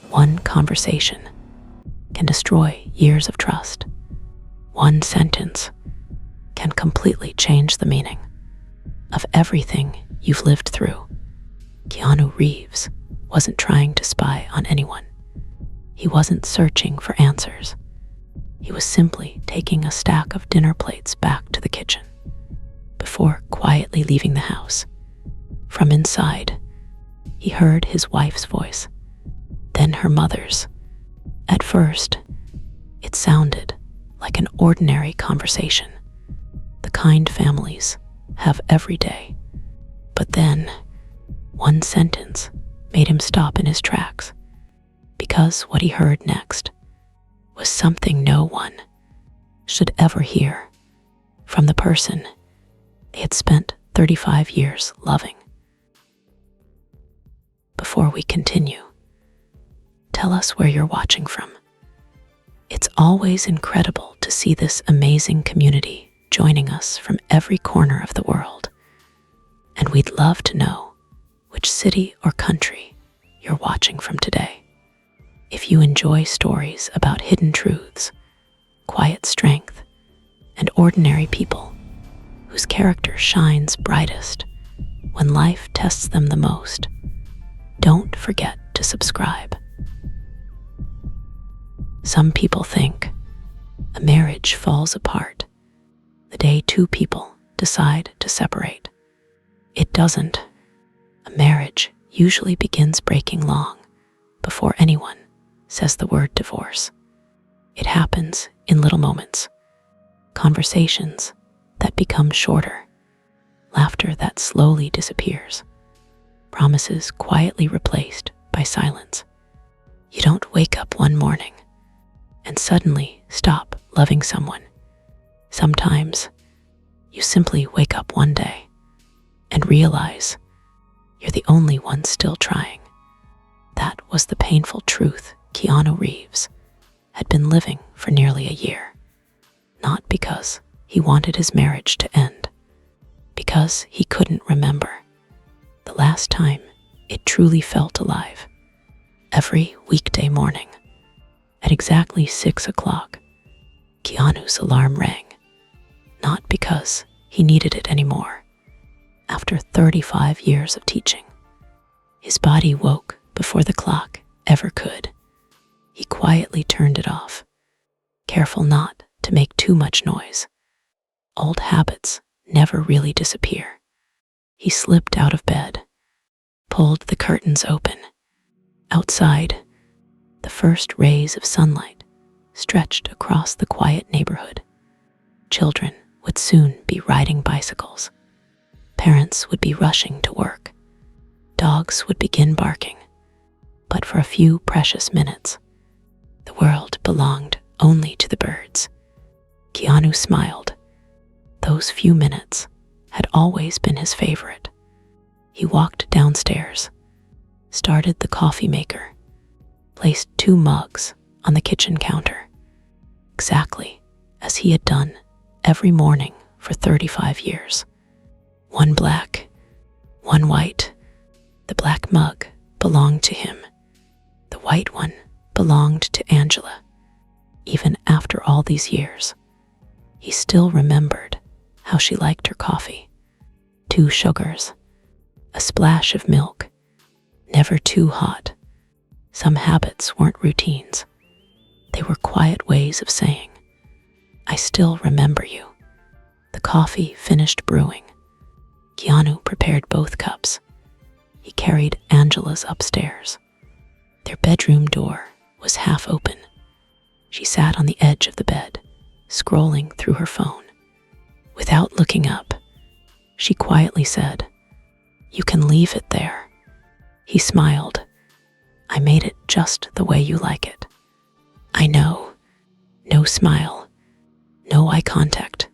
One conversation can destroy years of trust. One sentence can completely change the meaning of everything you've lived through. Keanu Reeves wasn't trying to spy on anyone. He wasn't searching for answers. He was simply taking a stack of dinner plates back to the kitchen before quietly leaving the house. From inside, he heard his wife's voice, then her mother's. At first, it sounded like an ordinary conversation, the kind families have every day. But then, one sentence made him stop in his tracks, because what he heard next was something no one should ever hear from the person they had spent 35 years loving. Before we continue, tell us where you're watching from. It's always incredible to see this amazing community joining us from every corner of the world. And we'd love to know which city or country you're watching from today. If you enjoy stories about hidden truths, quiet strength, and ordinary people whose character shines brightest when life tests them the most, don't forget to subscribe. Some people think a marriage falls apart the day two people decide to separate. It doesn't. A marriage usually begins breaking long before anyone says the word divorce. It happens in little moments, conversations that become shorter, laughter that slowly disappears, promises quietly replaced by silence. You don't wake up one morning and suddenly stop loving someone. Sometimes you simply wake up one day and realize you're the only one still trying. That was the painful truth Keanu Reeves had been living for nearly a year. Not because he wanted his marriage to end, because he couldn't remember the last time it truly felt alive. Every weekday morning, at exactly 6 o'clock, Keanu's alarm rang, not because he needed it anymore. After 35 years of teaching, his body woke before the clock ever could. He quietly turned it off, careful not to make too much noise. Old habits never really disappear. He slipped out of bed, pulled the curtains open. Outside, the first rays of sunlight stretched across the quiet neighborhood. Children would soon be riding bicycles. Parents would be rushing to work. Dogs would begin barking. But for a few precious minutes, the world belonged only to the birds. Keanu smiled. Those few minutes had always been his favorite. He walked downstairs, started the coffee maker, placed 2 mugs on the kitchen counter, exactly as he had done every morning for 35 years. One black, one white. The black mug belonged to him. The white one belonged to Angela. Even after all these years, he still remembered how she liked her coffee. 2 sugars, a splash of milk, never too hot. Some habits weren't routines. They were quiet ways of saying, "I still remember you." The coffee finished brewing. Keanu prepared both cups. He carried Angela's upstairs. Their bedroom door was half open. She sat on the edge of the bed, scrolling through her phone. Without looking up, she quietly said, "You can leave it there." He smiled. "I made it just the way you like it." "I know." No smile, no eye contact,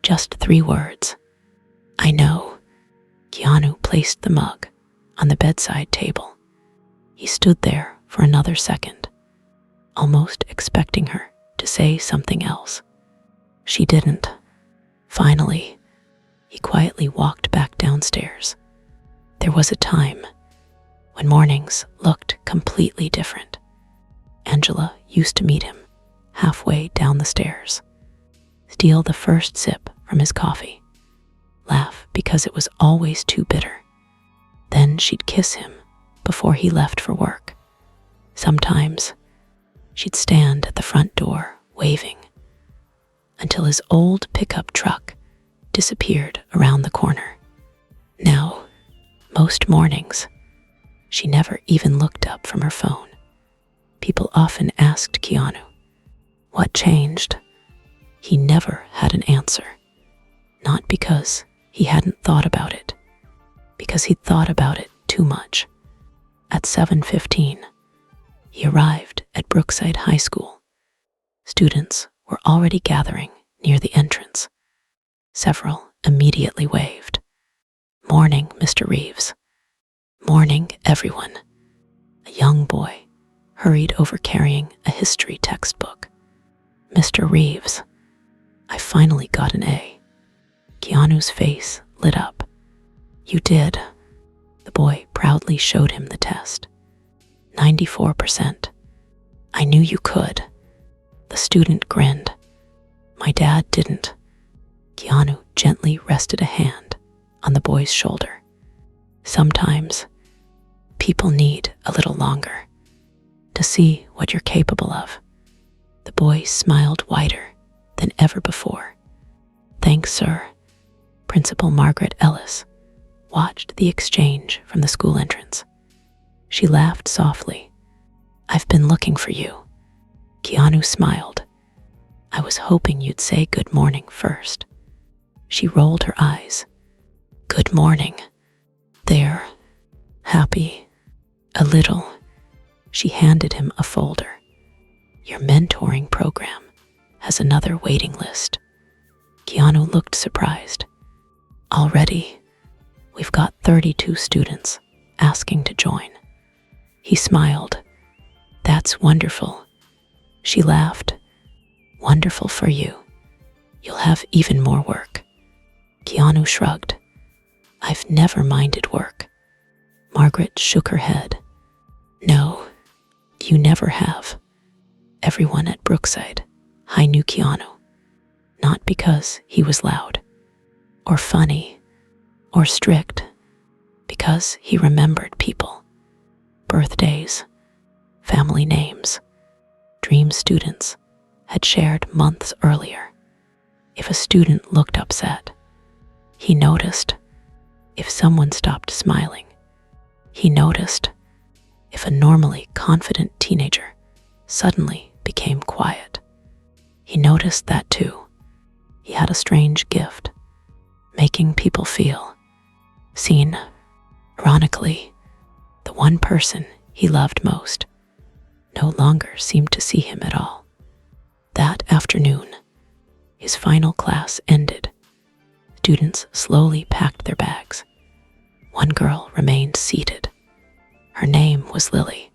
just 3 words. "I know." Keanu placed the mug on the bedside table. He stood there for another second, almost expecting her to say something else. She didn't. Finally, he quietly walked back downstairs. There was a time when mornings looked completely different. Angela used to meet him halfway down the stairs, steal the first sip from his coffee, laugh because it was always too bitter. Then she'd kiss him before he left for work. Sometimes she'd stand at the front door waving until his old pickup truck disappeared around the corner. Now, most mornings, she never even looked up from her phone. People often asked Keanu what changed. He never had an answer, not because he hadn't thought about it, because he'd thought about it too much. At 7:15, he arrived at Brookside High School. Students were already gathering near the entrance. Several immediately waved. "Morning, Mr. Reeves." "Morning, everyone." A young boy hurried over carrying a history textbook. "Mr. Reeves, I finally got an A." Keanu's face lit up. "You did." The boy proudly showed him the test. 94%. "I knew you could." The student grinned. "My dad didn't." Keanu gently rested a hand on the boy's shoulder. "Sometimes people need a little longer to see what you're capable of." The boy smiled wider than ever before. "Thanks, sir." Principal Margaret Ellis watched the exchange from the school entrance. She laughed softly. "I've been looking for you." Keanu smiled. "I was hoping you'd say good morning first." She rolled her eyes. "Good morning." "They're happy." "A little." She handed him a folder. "Your mentoring program has another waiting list." Keanu looked surprised. "Already? We've got 32 students asking to join." He smiled. "That's wonderful." She laughed. "Wonderful for you. You'll have even more work." Keanu shrugged. "I've never minded work." Margaret shook her head. "No, you never have." Everyone at Brookside High knew Keanu, not because he was loud, or funny, or strict, because he remembered people, birthdays, family names, dream students had shared months earlier. If a student looked upset, he noticed. If someone stopped smiling, he noticed. If a normally confident teenager suddenly became quiet, he noticed that too. He had a strange gift, making people feel seen. Ironically, the one person he loved most no longer seemed to see him at all. That afternoon, his final class ended. Students slowly packed their bags. One girl remained seated. Her name was Lily,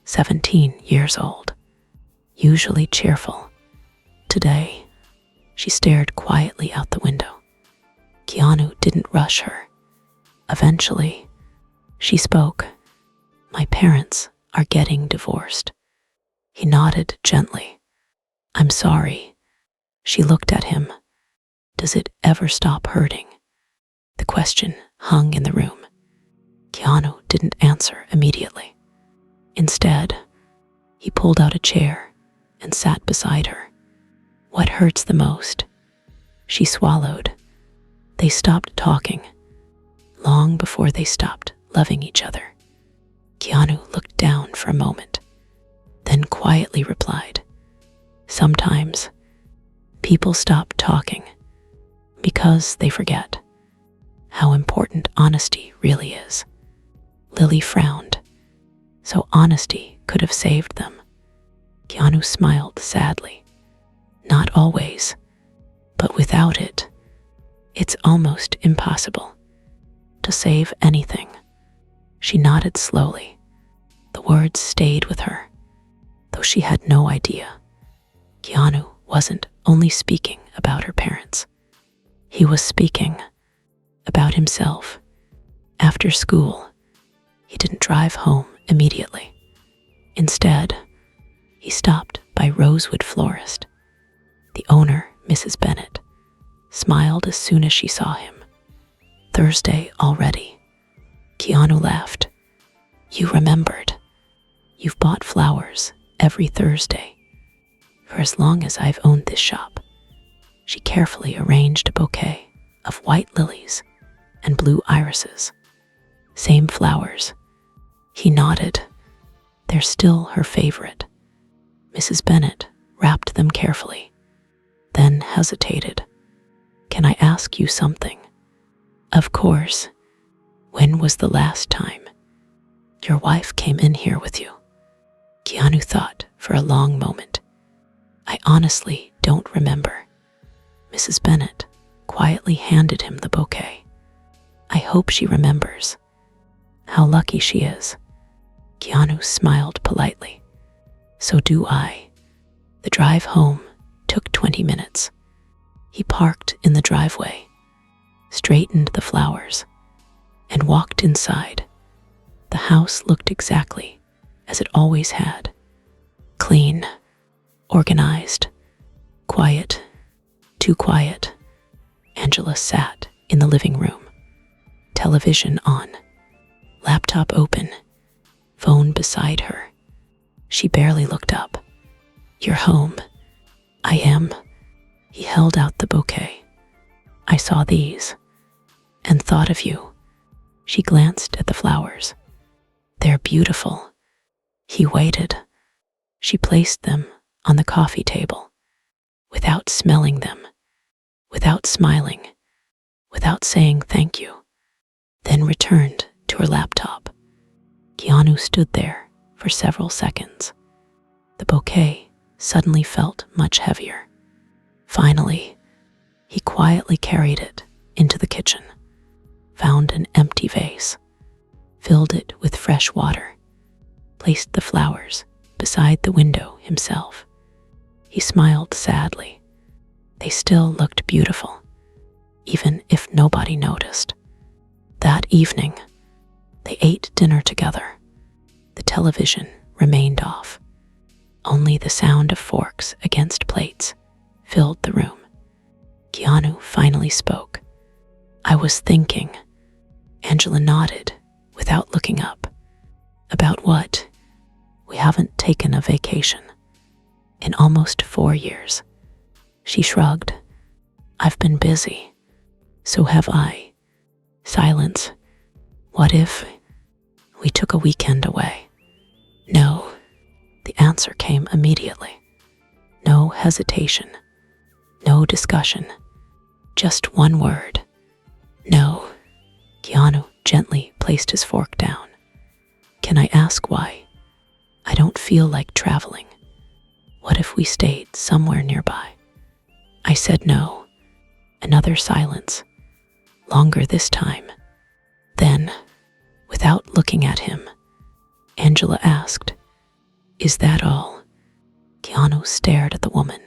17 years old, usually cheerful. Today, she stared quietly out the window. Keanu didn't rush her. Eventually, she spoke. "My parents are getting divorced." He nodded gently. "I'm sorry." She looked at him. "Does it ever stop hurting?" The question hung in the room. Keanu didn't answer immediately. Instead, he pulled out a chair and sat beside her. "What hurts the most?" She swallowed. They stopped talking long before they stopped loving each other. Keanu looked down for a moment, then quietly replied, "Sometimes people stop talking because they forget how important honesty really is." Lily frowned. So honesty could have saved them. Keanu smiled sadly. "Not always, but without it, it's almost impossible to save anything." She nodded slowly. The words stayed with her, though she had no idea. Keanu wasn't only speaking about her parents. He was speaking about himself. After school, He didn't drive home immediately. Instead, he stopped by Rosewood Florist. The owner, Mrs. Bennet, smiled as soon as she saw him. "Thursday already." Keanu laughed. "You remembered. You've bought flowers every Thursday for as long as I've owned this shop." She carefully arranged a bouquet of white lilies and blue irises. "Same flowers." He nodded. "They're still her favorite." Mrs. Bennet wrapped them carefully, then hesitated. "Can I ask you something?" "Of course. When was the last time your wife came in here with you?" Keanu thought for a long moment. "I honestly don't remember." Mrs. Bennet quietly handed him the bouquet. "I hope she remembers. How lucky she is." Keanu smiled politely. "So do I." The drive home took 20 minutes. He parked in the driveway, straightened the flowers, and walked inside. The house looked exactly as it always had. Clean, organized, quiet, too quiet. Angela sat in the living room, television on, laptop open, phone beside her. She barely looked up. "You're home." "I am." He held out the bouquet. "I saw these and thought of you." She glanced at the flowers. "They're beautiful." He waited. She placed them on the coffee table, without smelling them, without smiling, without saying thank you, then returned to her laptop. Keanu stood there for several seconds. The bouquet suddenly felt much heavier. Finally, he quietly carried it into the kitchen, found an empty vase, filled it with fresh water, placed the flowers beside the window himself. He smiled sadly. They still looked beautiful, even if nobody noticed. That evening, they ate dinner together. The television remained off. Only the sound of forks against plates filled the room. Keanu finally spoke. "I was thinking." Angela nodded without looking up. "About what?" "We haven't taken a vacation in almost 4 years." She shrugged. "I've been busy. So have I." Silence. "What if we took a weekend away?" "No." The answer came immediately. No hesitation. No discussion. Just one word. "No." Keanu gently placed his fork down. "Can I ask why?" "I don't feel like traveling. What if we stayed somewhere nearby?" I said no. Another silence. Longer this time. Then, without looking at him, Angela asked, "Is that all?" Keanu stared at the woman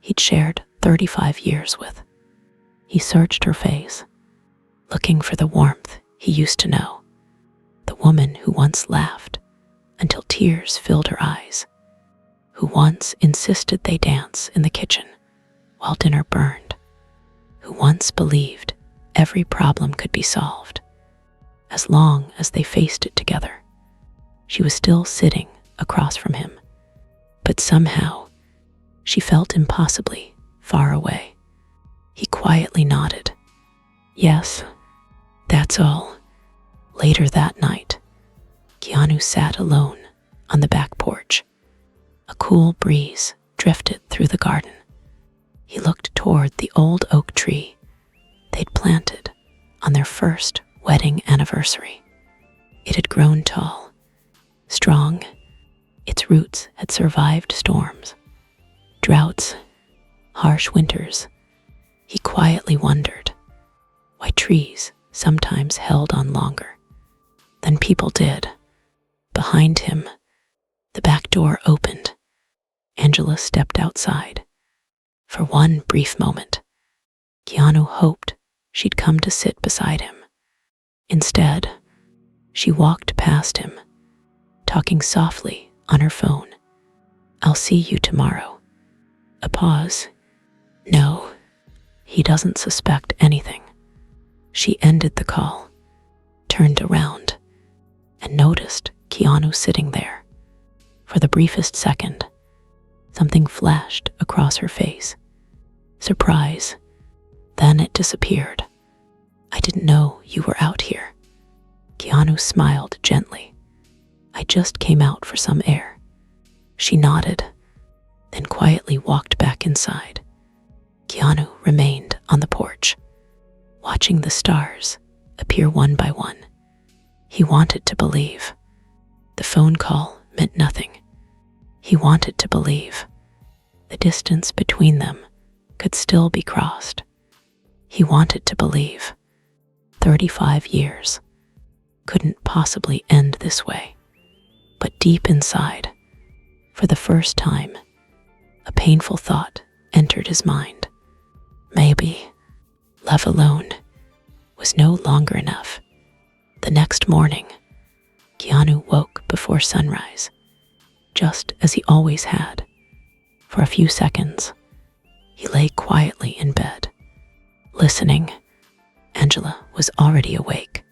he'd shared 35 years with. He searched her face, looking for the warmth he used to know, the woman who once laughed until tears filled her eyes, who once insisted they dance in the kitchen while dinner burned, who once believed every problem could be solved as long as they faced it together. She was still sitting across from him, but somehow she felt impossibly far away. He quietly nodded. "Yes, that's all." Later that night, Keanu sat alone on the back porch. A cool breeze drifted through the garden. He looked toward the old oak tree they'd planted on their first wedding anniversary. It had grown tall, strong. Its roots had survived storms, droughts, harsh winters. He quietly wondered why trees sometimes held on longer than people did. Behind him, the back door opened. Angela stepped outside. For one brief moment, Keanu hoped she'd come to sit beside him. Instead, She walked past him, talking softly on her phone. "I'll see you tomorrow." A pause. No, he doesn't suspect anything. She ended the call, turned around, and noticed Keanu sitting there. For the briefest second, something flashed across her face. Surprise. Then it disappeared. "I didn't know you were out here." Keanu smiled gently. "I just came out for some air." She nodded, then quietly walked back inside. Keanu remained on the porch, watching the stars appear one by one. He wanted to believe. The phone call meant nothing. He wanted to believe. The distance between them could still be crossed. He wanted to believe. 35 years couldn't possibly end this way. But deep inside, for the first time, a painful thought entered his mind. Maybe love alone was no longer enough. The next morning, Keanu woke before sunrise, just as he always had. For a few seconds, he lay quietly in bed, listening. Angela was already awake.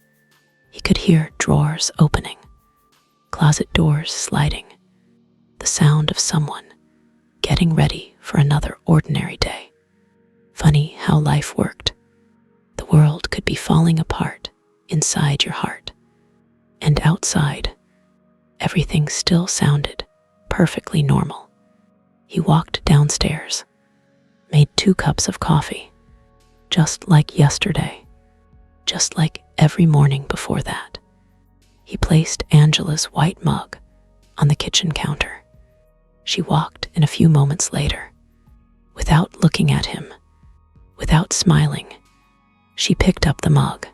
He could hear drawers opening, closet doors sliding, the sound of someone getting ready for another ordinary day. Funny how life worked. The world could be falling apart inside your heart, and outside, everything still sounded perfectly normal. He walked downstairs, made 2 cups of coffee, just like yesterday, just like every morning before that. He placed Angela's white mug on the kitchen counter. She walked in a few moments later. Without looking at him, without smiling, she picked up the mug,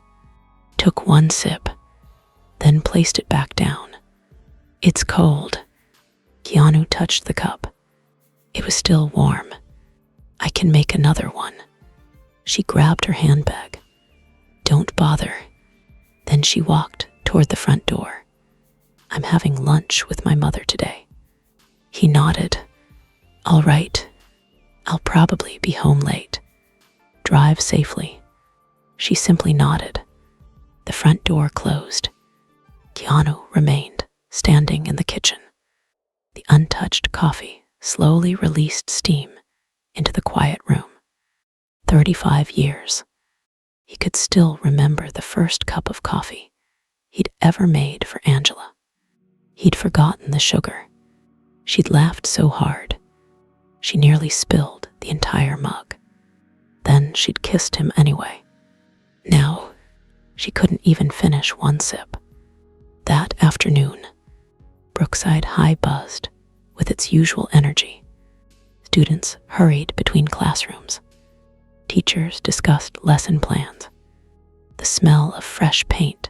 took 1 sip, then placed it back down. "It's cold." Keanu touched the cup. It was still warm. "I can make another one." She grabbed her handbag. "Don't bother." Then she walked toward the front door. "I'm having lunch with my mother today." He nodded. "All right. I'll probably be home late. Drive safely." She simply nodded. The front door closed. Keanu remained standing in the kitchen. The untouched coffee slowly released steam into the quiet room. 35 years. He could still remember the first cup of coffee he'd ever made for Angela. He'd forgotten the sugar. She'd laughed so hard, she nearly spilled the entire mug. Then she'd kissed him anyway. Now, she couldn't even finish 1 sip. That afternoon, Brookside High buzzed with its usual energy. Students hurried between classrooms. Teachers discussed lesson plans. The smell of fresh paint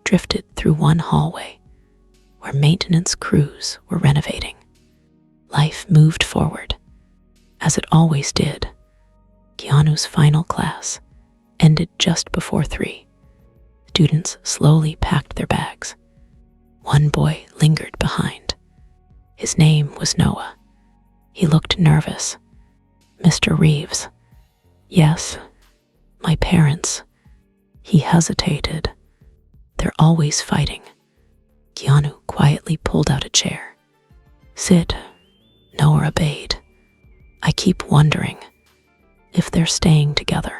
drifted through one hallway where maintenance crews were renovating. Life moved forward, as it always did. Keanu's final class ended just before 3. Students slowly packed their bags. One boy lingered behind. His name was Noah. He looked nervous. "Mr. Reeves." "Yes, my parents." He hesitated. "They're always fighting." Keanu quietly pulled out a chair. "Sit." Noah obeyed. "I keep wondering if they're staying together.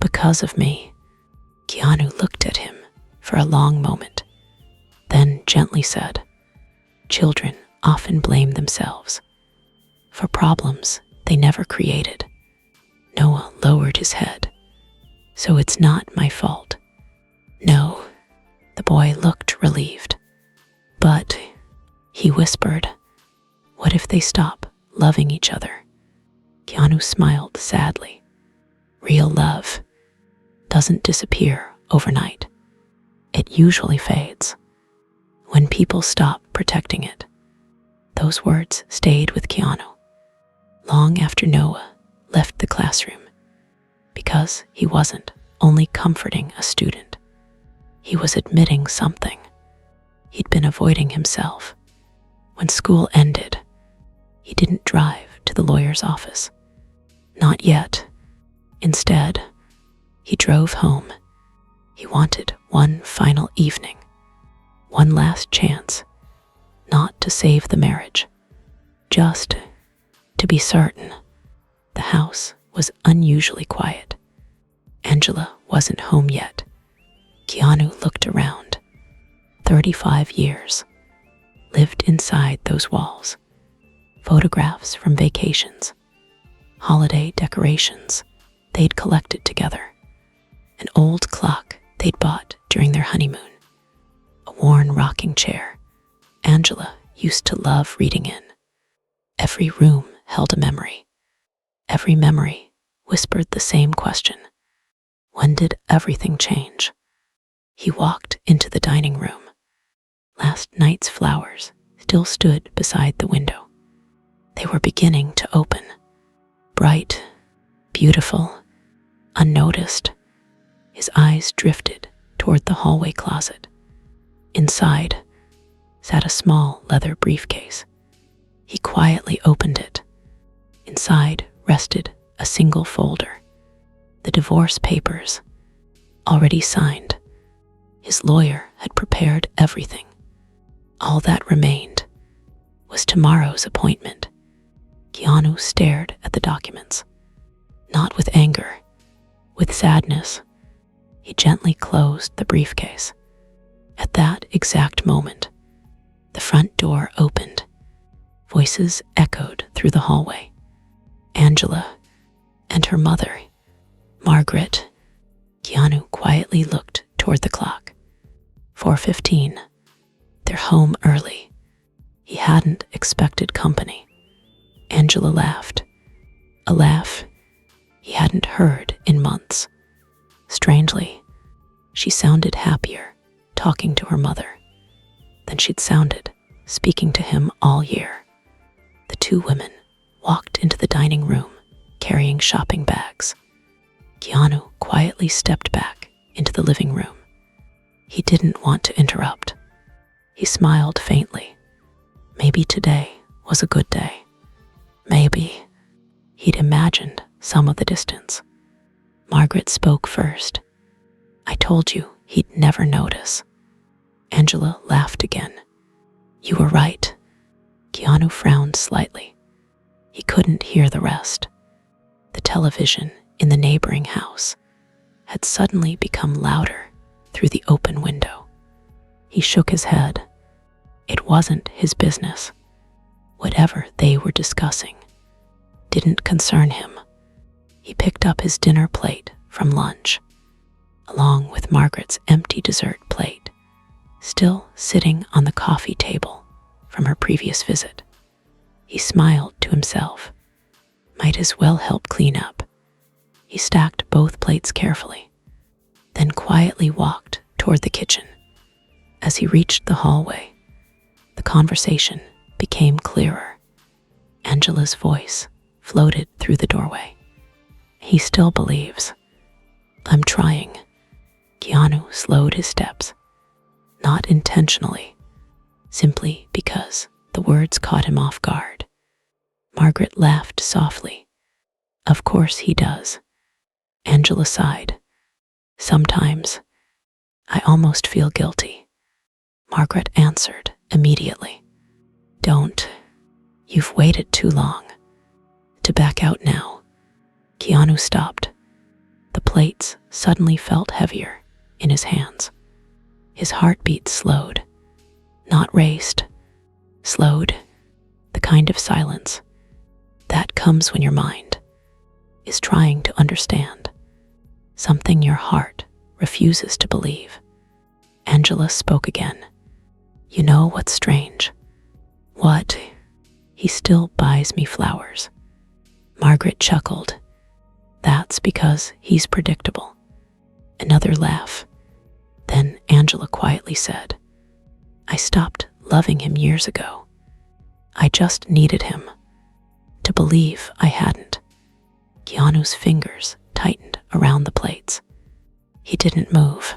Because of me." Keanu looked at him for a long moment, then gently said, "Children often blame themselves for problems they never created." Noah lowered his head. "So it's not my fault?" "No." The boy looked relieved. "But," he whispered, "what if they stop loving each other?" Keanu smiled sadly. "Real love doesn't disappear overnight. It usually fades when people stop protecting it." Those words stayed with Keanu long after Noah left the classroom, because he wasn't only comforting a student, He was admitting something. He'd been avoiding himself. When school ended, he didn't drive to the lawyer's office. Not yet. Instead, he drove home. He wanted one final evening, one last chance, not to save the marriage, just to be certain. The house was unusually quiet. Angela wasn't home yet. Keanu looked around. 35 years. Lived inside those walls. Photographs from vacations. Holiday decorations they'd collected together. An old clock they'd bought during their honeymoon. A worn rocking chair Angela used to love reading in. Every room held a memory. Every memory whispered the same question. When did everything change? He walked into the dining room. Last night's flowers still stood beside the window. They were beginning to open. Bright, beautiful, unnoticed. His eyes drifted toward the hallway closet. Inside sat a small leather briefcase. He quietly opened it. Inside rested a single folder. The divorce papers, already signed. His lawyer had prepared everything. All that remained was tomorrow's appointment. Keanu stared at the documents, not with anger, with sadness. He gently closed the briefcase. At that exact moment, the front door opened. Voices echoed through the hallway. Angela and her mother, Margaret. Keanu quietly looked toward the clock. 4:15. They're home early. He hadn't expected company. Angela laughed. A laugh he hadn't heard in months. Strangely, she sounded happier talking to her mother than she'd sounded speaking to him all year. The two women walked into the dining room carrying shopping bags. Keanu quietly stepped back into the living room. He didn't want to interrupt. He smiled faintly. Maybe today was a good day. Maybe he'd imagined some of the distance. Margaret spoke first. I told you he'd never notice. Angela laughed again. You were right. Keanu frowned slightly. He couldn't hear the rest. The television in the neighboring house had suddenly become louder through the open window. He shook his head. It wasn't his business. Whatever they were discussing didn't concern him. He picked up his dinner plate from lunch, along with Margaret's empty dessert plate, still sitting on the coffee table from her previous visit. He smiled to himself. Might as well help clean up. He stacked both plates carefully, then quietly walked toward the kitchen. As he reached the hallway, the conversation became clearer. Angela's voice floated through the doorway. He still believes. I'm trying. Keanu slowed his steps, not intentionally, simply because the words caught him off guard. Margaret laughed softly. Of course he does. Angela sighed. Sometimes I almost feel guilty. Margaret answered immediately. Don't. You've waited too long. To back out now. Keanu stopped. The plates suddenly felt heavier in his hands. His heartbeat slowed. Not raced. Slowed. The kind of silence that comes when your mind is trying to understand something your heart refuses to believe. Angela spoke again. You know what's strange? What? He still buys me flowers. Margaret chuckled. That's because he's predictable. Another laugh. Then Angela quietly said, I stopped loving him years ago. I just needed him to believe I hadn't. Keanu's fingers tightened around the plates. He didn't move.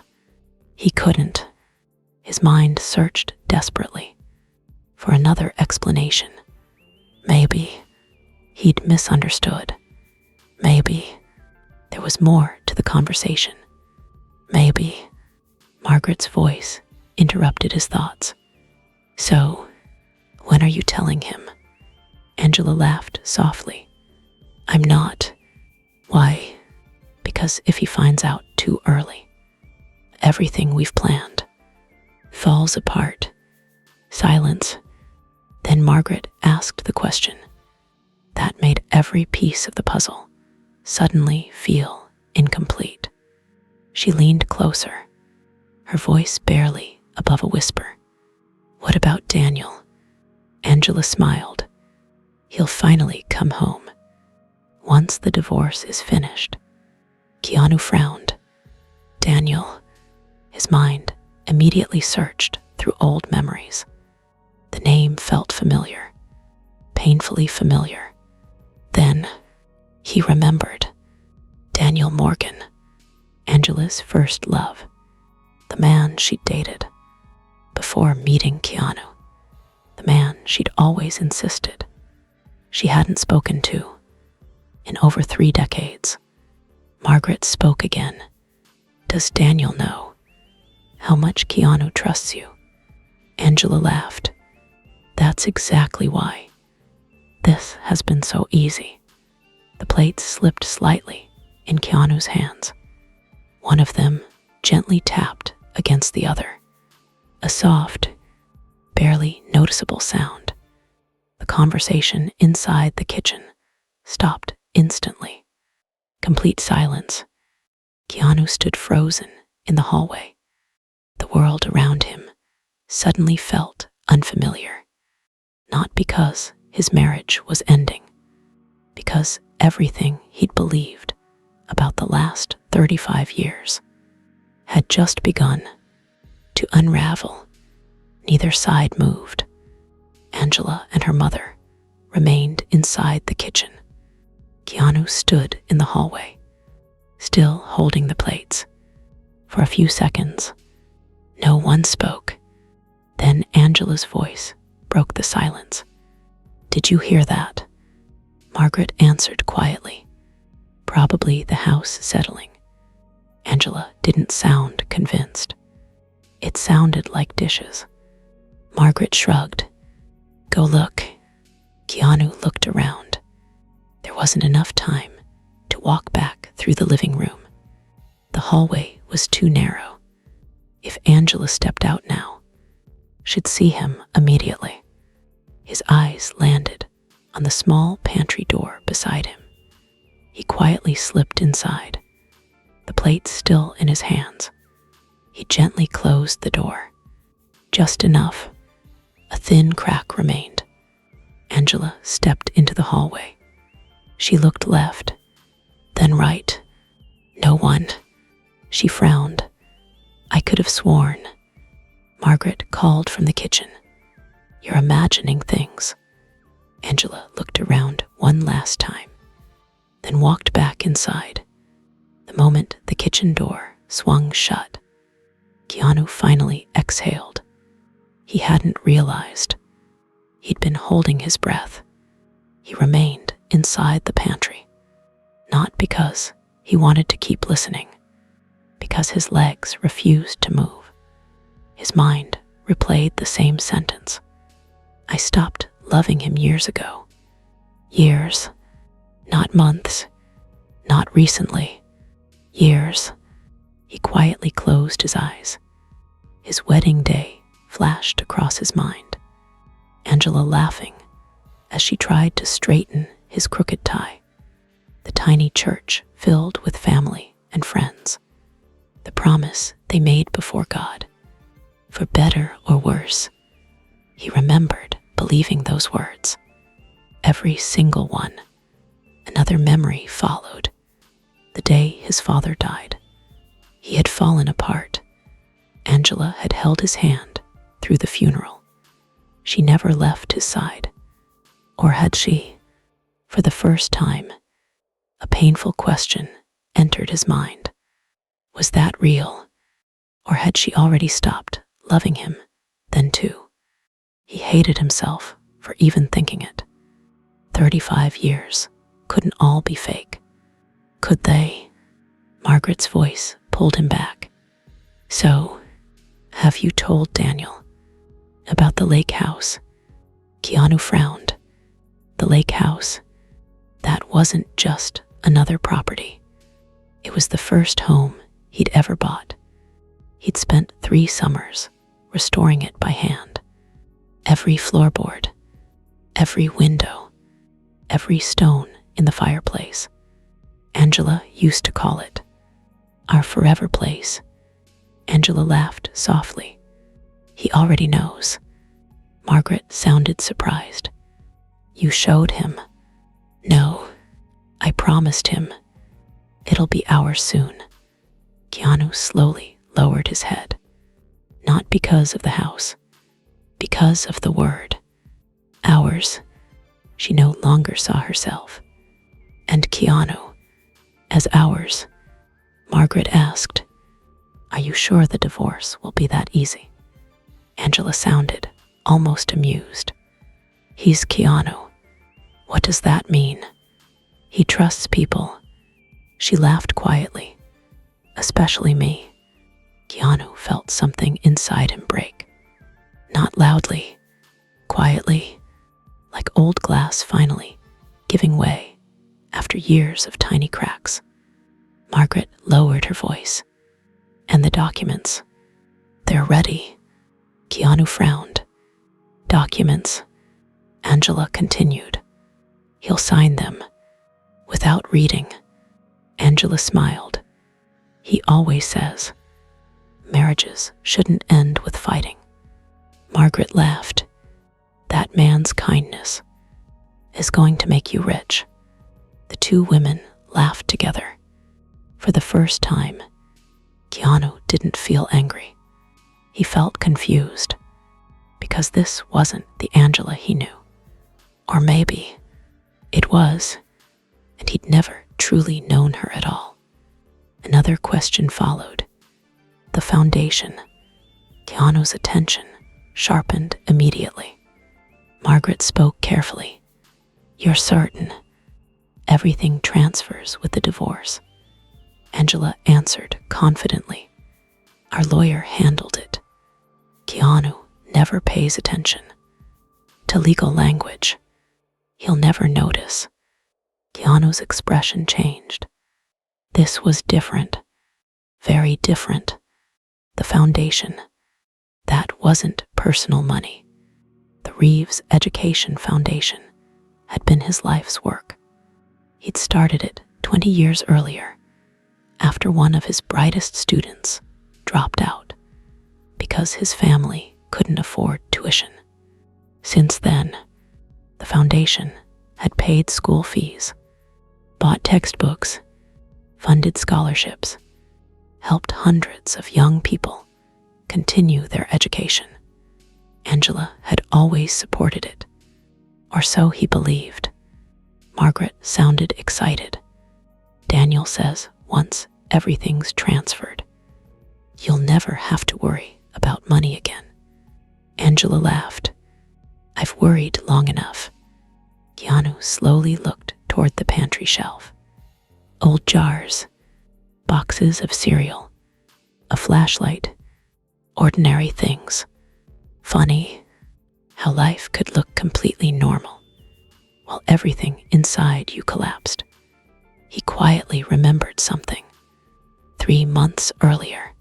He couldn't. His mind searched desperately for another explanation. Maybe he'd misunderstood. Maybe there was more to the conversation. Maybe Margaret's voice interrupted his thoughts. So, when are you telling him? Angela laughed softly. I'm not. Why? Because if he finds out too early, everything we've planned falls apart. Silence. Then Margaret asked the question that made every piece of the puzzle suddenly feel incomplete. She leaned closer, her voice barely above a whisper. What about Daniel? Angela smiled. He'll finally come home once the divorce is finished. Keanu frowned. Daniel. His mind immediately searched through old memories. The name felt familiar, painfully familiar. Then he remembered. Daniel Morgan, Angela's first love, the man she'd dated before meeting Keanu, the man she'd always insisted she hadn't spoken to in over 3 decades. Margaret spoke again. Does Daniel know how much Keanu trusts you? Angela laughed. That's exactly why this has been so easy. The plates slipped slightly in Keanu's hands. One of them gently tapped against the other. A soft, barely noticeable sound. The conversation inside the kitchen stopped instantly. Complete silence. Keanu stood frozen in the hallway. The world around him suddenly felt unfamiliar. Not because his marriage was ending, because everything he'd believed about the last 35 years had just begun to unravel. Neither side moved. Angela and her mother remained inside the kitchen. Keanu stood in the hallway, still holding the plates. For a few seconds, no one spoke. Then Angela's voice broke the silence. Did you hear that? Margaret answered quietly. Probably the house settling. Angela didn't sound convinced. It sounded like dishes. Margaret shrugged. Go look. Keanu looked around. There wasn't enough time to walk back through the living room. The hallway was too narrow. If Angela stepped out now, she'd see him immediately. His eyes landed on the small pantry door beside him. He quietly slipped inside, the plate still in his hands. He gently closed the door. Just enough. A thin crack remained. Angela stepped into the hallway. She looked left, then right. No one. She frowned. I could have sworn. Margaret called from the kitchen. You're imagining things. Angela looked around one last time, then walked back inside. The moment the kitchen door swung shut, Keanu finally exhaled. He hadn't realized he'd been holding his breath. He remained inside the pantry, not because he wanted to keep listening, because his legs refused to move. His mind replayed the same sentence. I stopped loving him years ago. Years, not months, not recently. Years. He quietly closed his eyes. His wedding day flashed across his mind. Angela laughing as she tried to straighten his crooked tie. The tiny church filled with family and friends. The promise they made before God. For better or worse, he remembered believing those words. Every single one. Another memory followed. The day his father died. He had fallen apart. Angela had held his hand through the funeral. She never left his side. Or had she? For the first time, a painful question entered his mind. Was that real? Or had she already stopped loving him then too? He hated himself for even thinking it. 35 years couldn't all be fake. Could they? Margaret's voice pulled him back. So, have you told Daniel about the lake house? Keanu frowned. The lake house. That wasn't just another property. It was the first home he'd ever bought. He'd spent 3 summers restoring it by hand. Every floorboard, every window, every stone in the fireplace. Angela used to call it our forever place. Angela laughed softly. He already knows. Margaret sounded surprised. You showed him? No, I promised him. It'll be ours soon. Keanu slowly lowered his head. Not because of the house, because of the word. Ours. She no longer saw herself. And Keanu as ours. Margaret asked, Are you sure the divorce will be that easy? Angela sounded almost amused. He's Keanu. What does that mean? He trusts people. She laughed quietly. Especially me. Keanu felt something inside him break. Not loudly, quietly, like old glass finally giving way after years of tiny cracks. Margaret lowered her voice. And the documents, they're ready. Keanu frowned. Documents, Angela continued. He'll sign them without reading. Angela smiled. He always says, marriages shouldn't end with fighting. Margaret laughed. That man's kindness is going to make you rich. The 2 women laughed together. For the first time, Keanu didn't feel angry. He felt confused, because this wasn't the Angela he knew. Or maybe it was, and he'd never truly known her at all. Another question followed. The foundation. Keanu's attention sharpened immediately. Margaret spoke carefully. You're certain everything transfers with the divorce? Angela answered confidently. Our lawyer handled it. Keanu never pays attention to legal language. He'll never notice. Keanu's expression changed. This was different. Very different. The foundation. That wasn't personal money. The Reeves Education Foundation had been his life's work. He'd started it 20 years earlier, after one of his brightest students dropped out because his family couldn't afford tuition. Since then, the foundation had paid school fees, bought textbooks, funded scholarships, helped hundreds of young people continue their education. Angela had always supported it, or so he believed. Margaret sounded excited. Daniel says once everything's transferred, you'll never have to worry about money again. Angela laughed. I've worried long enough. Keanu slowly looked toward the pantry shelf. Old jars, boxes of cereal, a flashlight, ordinary things. Funny how life could look completely normal while everything inside you collapsed. He quietly remembered something. 3 months earlier,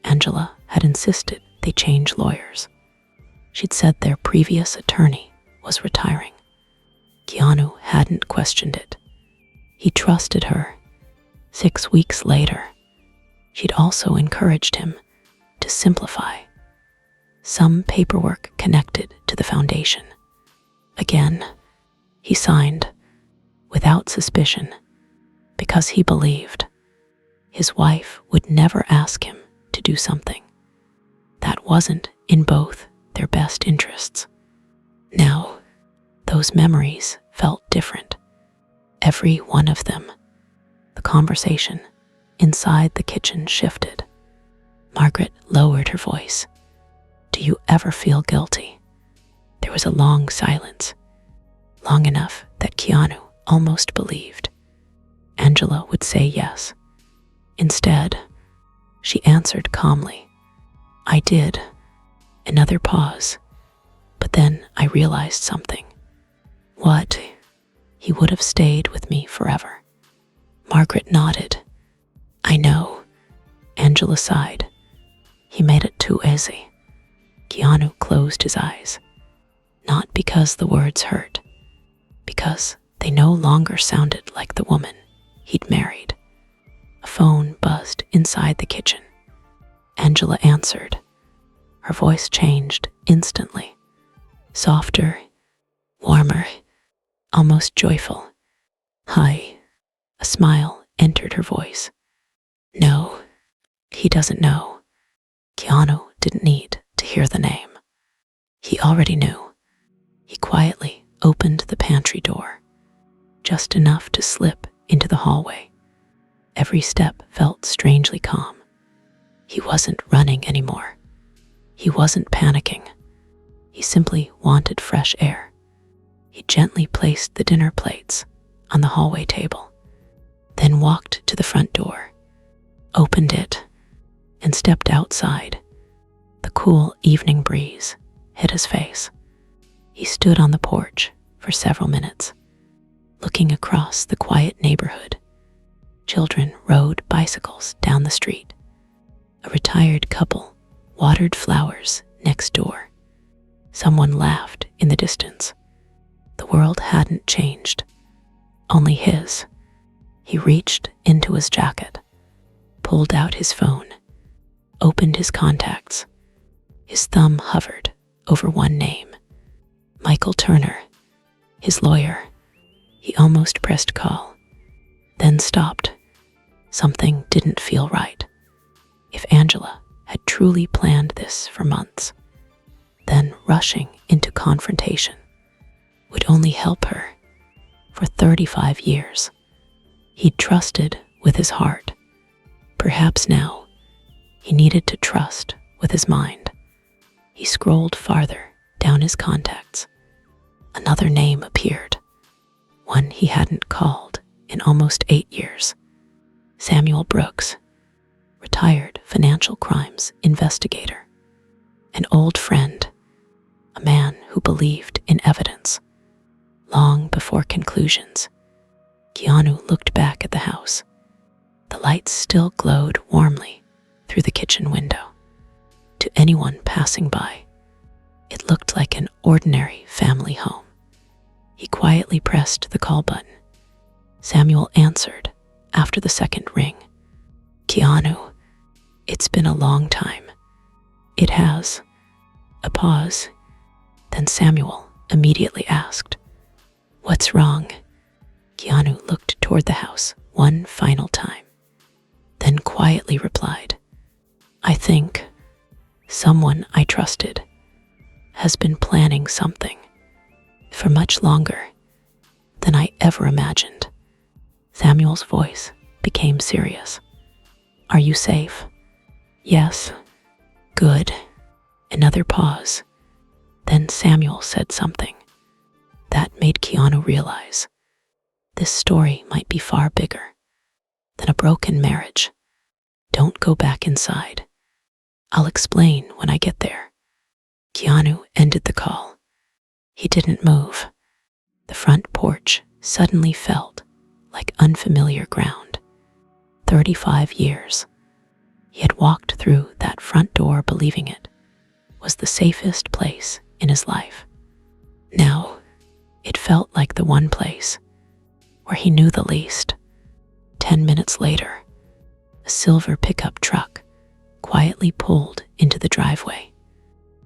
Angela had insisted they change lawyers. She'd said their previous attorney was retiring. Keanu hadn't questioned it. He trusted her. 6 weeks later, she'd also encouraged him to simplify. Some paperwork connected to the foundation. Again, he signed, without suspicion, because he believed his wife would never ask him to do something that wasn't in both their best interests. Now, those memories felt different. Every one of them. The conversation inside the kitchen shifted. Margaret lowered her voice. Do you ever feel guilty? There was a long silence, long enough that Keanu almost believed Angela would say yes. Instead, she answered calmly, I did. Another pause, but then I realized something. What? He would have stayed with me forever. Margaret nodded. I know. Angela sighed. He made it too easy. Keanu closed his eyes, not because the words hurt, because they no longer sounded like the woman he'd married. A phone buzzed inside the kitchen. Angela answered. Her voice changed instantly. Softer, warmer, almost joyful. Hi. A smile entered her voice. No, he doesn't know. Keanu didn't need to hear the name. He already knew. He quietly opened the pantry door, just enough to slip into the hallway. Every step felt strangely calm. He wasn't running anymore. He wasn't panicking. He simply wanted fresh air. He gently placed the dinner plates on the hallway table, then walked to the front door, opened it, and stepped outside. The cool evening breeze hit his face. He stood on the porch for several minutes, looking across the quiet neighborhood. Children rode bicycles down the street. A retired couple watered flowers next door. Someone laughed in the distance. The world hadn't changed, only his. He reached into his jacket, pulled out his phone, opened his contacts. His thumb hovered over one name, Michael Turner, his lawyer. He almost pressed call, then stopped. Something didn't feel right. If Angela had truly planned this for months, then rushing into confrontation would only help her. For 35 years, he'd trusted with his heart. Perhaps now, he needed to trust with his mind. He scrolled farther down his contacts. Another name appeared, one he hadn't called in almost 8 years. Samuel Brooks, retired financial crimes investigator. An old friend, a man who believed in evidence. Long before conclusions, Keanu looked back at the house. The lights still glowed warmly through the kitchen window. To anyone passing by, it looked like an ordinary family home. He quietly pressed the call button. Samuel answered after the second ring. Keanu, it's been a long time. It has. A pause. Then Samuel immediately asked, What's wrong? Keanu looked toward the house one final time, then quietly replied, I think someone I trusted has been planning something for much longer than I ever imagined. Samuel's voice became serious. Are you safe? Yes. Good. Another pause. Then Samuel said something that made Keanu realize this story might be far bigger than a broken marriage. Don't go back inside. I'll explain when I get there. Keanu ended the call. He didn't move. The front porch suddenly felt like unfamiliar ground. 35 years. He had walked through that front door believing it was the safest place in his life. Now, it felt like the one place where he knew the least. 10 minutes later, a silver pickup truck quietly pulled into the driveway.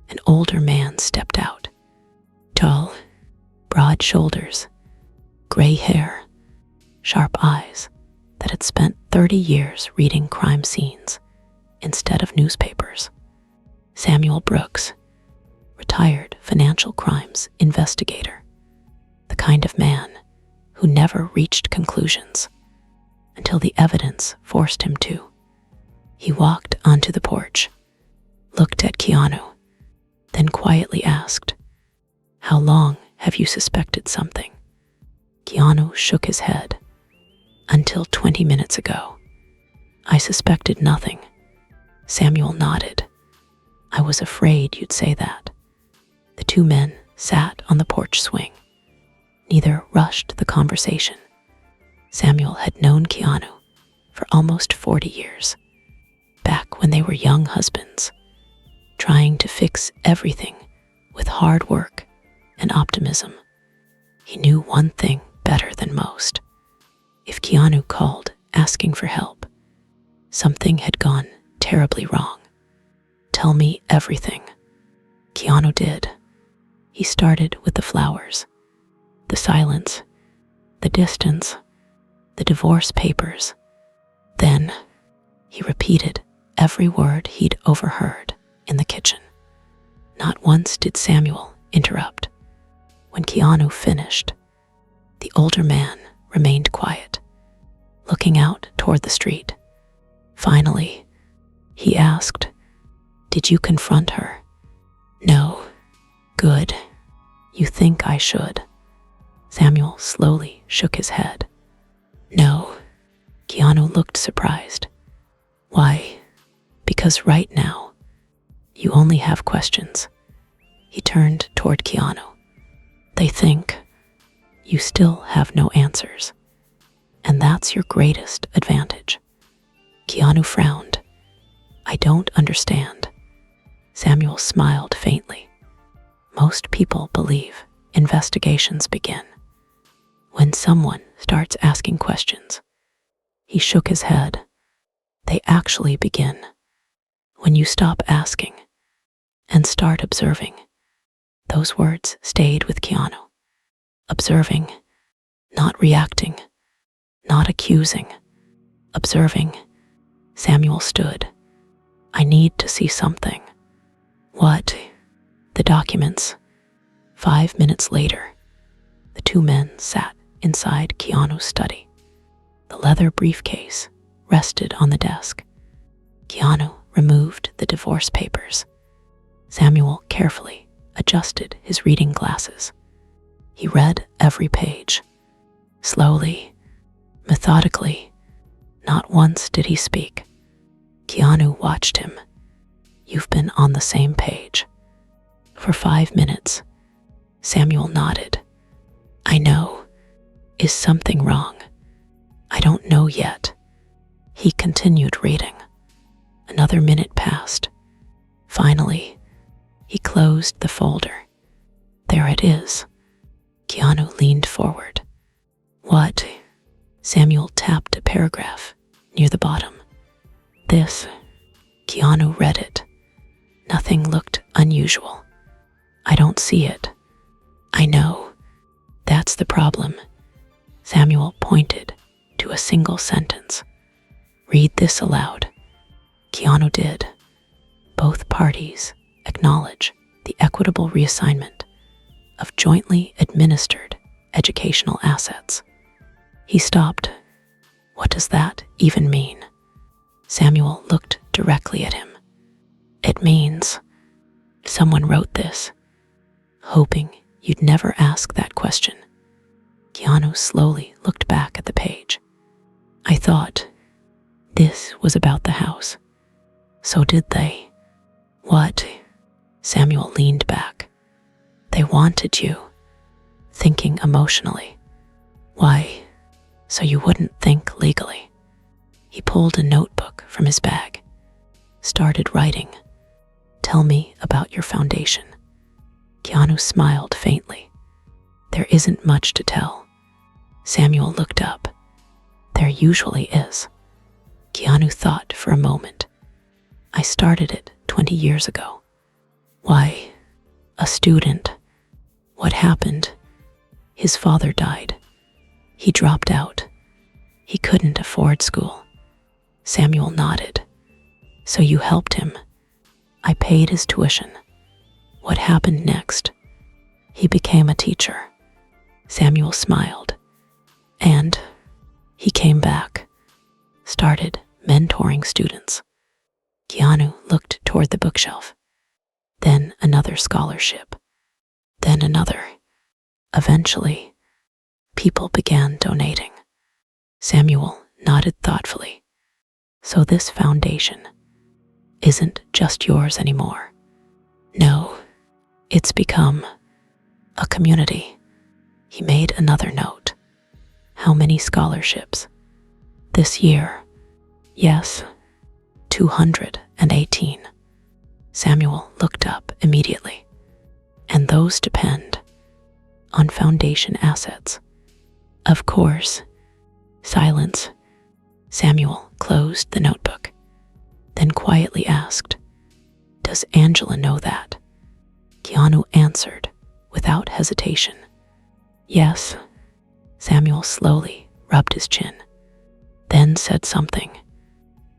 An older man stepped out. Tall, broad shoulders, gray hair, sharp eyes that had spent 30 years reading crime scenes instead of newspapers. Samuel Brooks, retired financial crimes investigator, the kind of man who never reached conclusions until the evidence forced him to. He walked onto the porch, looked at Keanu, then quietly asked, "How long have you suspected something?" Keanu shook his head. "Until 20 minutes ago. I suspected nothing." Samuel nodded. "I was afraid you'd say that." The two men sat on the porch swing. Neither rushed the conversation. Samuel had known Keanu for almost 40 years, back when they were young husbands, trying to fix everything with hard work and optimism. He knew one thing better than most. If Keanu called asking for help, something had gone terribly wrong. "Tell me everything." Keanu did. He started with the flowers, the silence, the distance, the divorce papers. Then he repeated every word he'd overheard in the kitchen. Not once did Samuel interrupt. When Keanu finished, the older man remained quiet, looking out toward the street. Finally, he asked, "Did you confront her?" "No." "Good. You think I should?" Samuel slowly shook his head. "No." Keanu looked surprised. "Why?" "Because right now, you only have questions." He turned toward Keanu. "They think you still have no answers, and that's your greatest advantage." Keanu frowned. "I don't understand." Samuel smiled faintly. "Most people believe investigations begin when someone starts asking questions." He shook his head. "They actually begin when you stop asking and start observing." Those words stayed with Keanu. Observing, not reacting, not accusing. Observing. Samuel stood. "I need to see something." "What?" "The documents." 5 minutes later, the two men sat inside Keanu's study. The leather briefcase rested on the desk. Keanu removed the divorce papers. Samuel carefully adjusted his reading glasses. He read every page, slowly, methodically. Not once did he speak. Keanu watched him. "You've been on the same page." For 5 minutes, Samuel nodded. "I know. Is something wrong?" "I don't know yet." He continued reading. Another minute passed. Finally, he closed the folder. "There it is." Keanu leaned forward. "What?" Samuel tapped a paragraph near the bottom. "This." Keanu read it. Nothing looked unusual. "I don't see it." "I know. That's the problem." Samuel pointed to a single sentence. "Read this aloud." Keanu did. "Both parties acknowledge the equitable reassignment of jointly administered educational assets." He stopped. "What does that even mean?" Samuel looked directly at him. "It means someone wrote this, hoping you'd never ask that question." Keanu slowly looked back at the page. "I thought this was about the house." "So did they." "What?" Samuel leaned back. "They wanted you, thinking emotionally." "Why?" "So you wouldn't think legally." He pulled a notebook from his bag, started writing. "Tell me about your foundation." Keanu smiled faintly. "There isn't much to tell." Samuel looked up. "There usually is." Keanu thought for a moment. "I started it 20 years ago." "Why?" "A student." "What happened?" "His father died. He dropped out. He couldn't afford school." Samuel nodded. "So you helped him." "I paid his tuition." "What happened next?" "He became a teacher." Samuel smiled. "And?" "He came back, started mentoring students." Keanu looked toward the bookshelf, then another scholarship, then another. Eventually, people began donating. Samuel nodded thoughtfully. So this foundation isn't just yours anymore. No, it's become a community. He made another note. How many scholarships? This year? Yes, 218. Samuel looked up immediately. And those depend on foundation assets. Of course. Silence. Samuel closed the notebook, then quietly asked, "Does Angela know that?" Keanu answered without hesitation. Yes. Samuel slowly rubbed his chin, then said something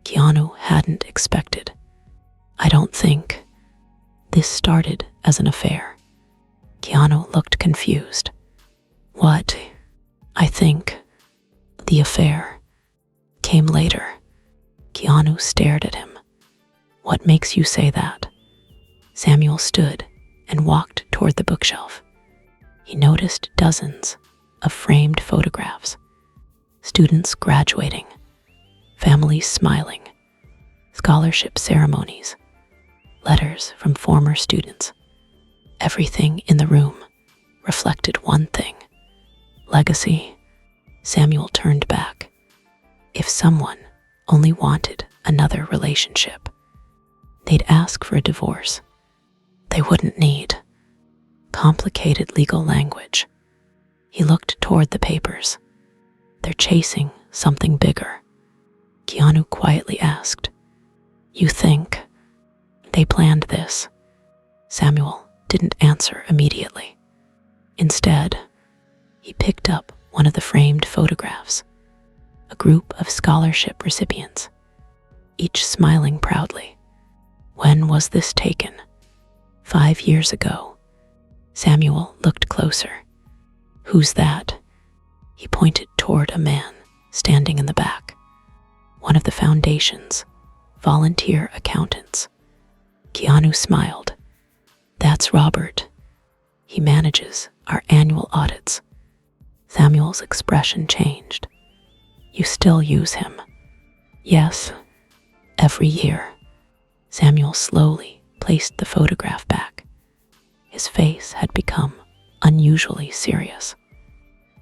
Keanu hadn't expected. "I don't think this started as an affair." Keanu looked confused. What? I think the affair came later. Keanu stared at him. What makes you say that? Samuel stood and walked toward the bookshelf. He noticed dozens of framed photographs, students graduating, families smiling, scholarship ceremonies, letters from former students. Everything in the room reflected one thing: legacy. Samuel turned back. If someone only wanted another relationship, they'd ask for a divorce. They wouldn't need complicated legal language. He looked toward the papers. They're chasing something bigger. Keanu quietly asked, "You think they planned this?" Samuel didn't answer immediately. Instead, he picked up one of the framed photographs, a group of scholarship recipients, each smiling proudly. When was this taken? 5 years ago. Samuel looked closer. Who's that? He pointed toward a man standing in the back. One of the foundation's volunteer accountants. Keanu smiled. That's Robert. He manages our annual audits. Samuel's expression changed. You still use him? Yes, every year. Samuel slowly placed the photograph back. His face had become unusually serious.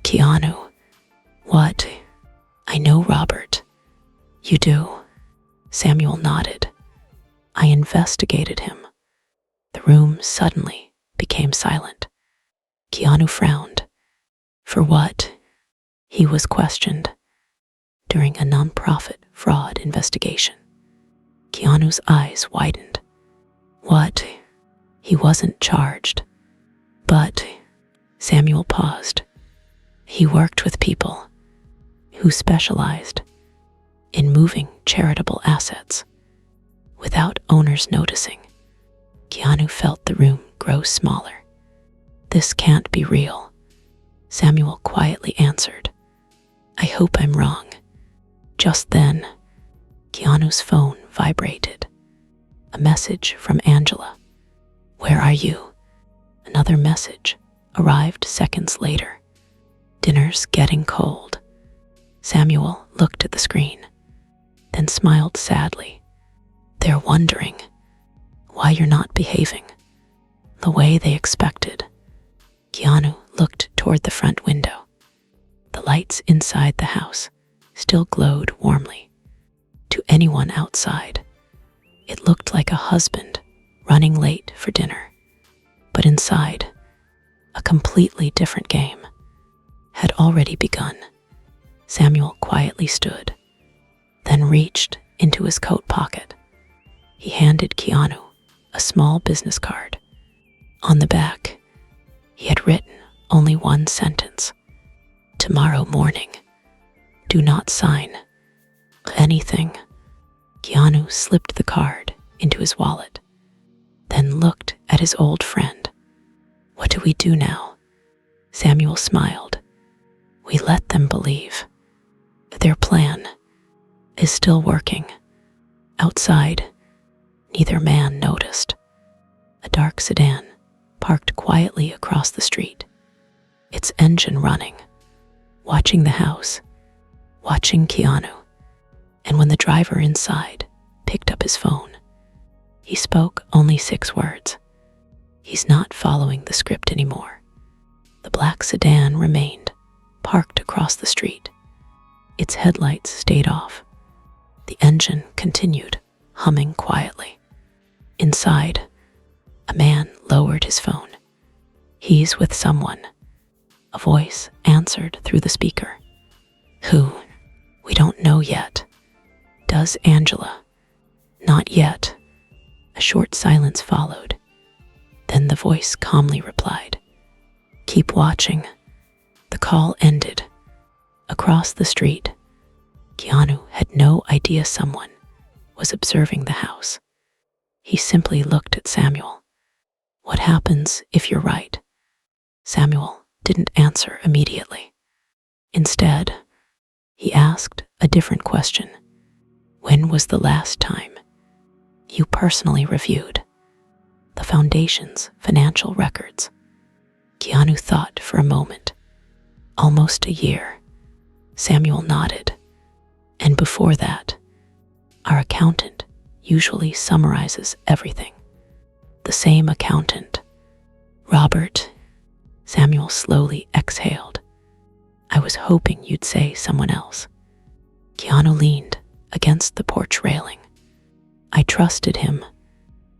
Keanu, what? I know Robert. You do? Samuel nodded. I investigated him. The room suddenly became silent. Keanu frowned. For what? He was questioned. During a nonprofit fraud investigation. Keanu's eyes widened. What? He wasn't charged. But Samuel paused. He worked with people who specialized in moving charitable assets without owners noticing. Keanu felt the room grow smaller. This can't be real. Samuel quietly answered. I hope I'm wrong. Just then, Keanu's phone vibrated. A message from Angela. Where are you? Another message arrived seconds later. Dinner's getting cold. Samuel looked at the screen, then smiled sadly. They're wondering why you're not behaving the way they expected. Keanu looked toward the front window. The lights inside the house still glowed warmly. To anyone outside, it looked like a husband running late for dinner. But inside, a completely different game had already begun. Samuel quietly stood, then reached into his coat pocket. He handed Keanu a small business card. On the back, he had written only one sentence. Tomorrow morning, do not sign anything. Keanu slipped the card into his wallet, then looked at his old friend. What do we do now? Samuel smiled. We let them believe their plan is still working. Outside, Neither man noticed. A dark sedan parked quietly across the street, its engine running, watching the house, watching Keanu. And when the driver inside picked up his phone, he spoke only 6 words. He's not following the script anymore. The black sedan remained parked across the street. Its headlights stayed off. The engine continued humming quietly. Inside, a man lowered his phone. "He's with someone." A voice answered through the speaker. "Who?" "We don't know yet." "Does Angela?" "Not yet." A short silence followed. Then the voice calmly replied, "Keep watching." The call ended. Across the street, Keanu had no idea someone was observing the house. He simply looked at Samuel. "What happens if you're right?" Samuel didn't answer immediately. Instead, he asked a different question. "When was the last time you personally reviewed the foundation's financial records?" Keanu thought for a moment. "Almost a year." Samuel nodded. "And before that, our accountant usually summarizes everything." "The same accountant." "Robert." Samuel slowly exhaled. "I was hoping you'd say someone else." Keanu leaned against the porch railing. "I trusted him."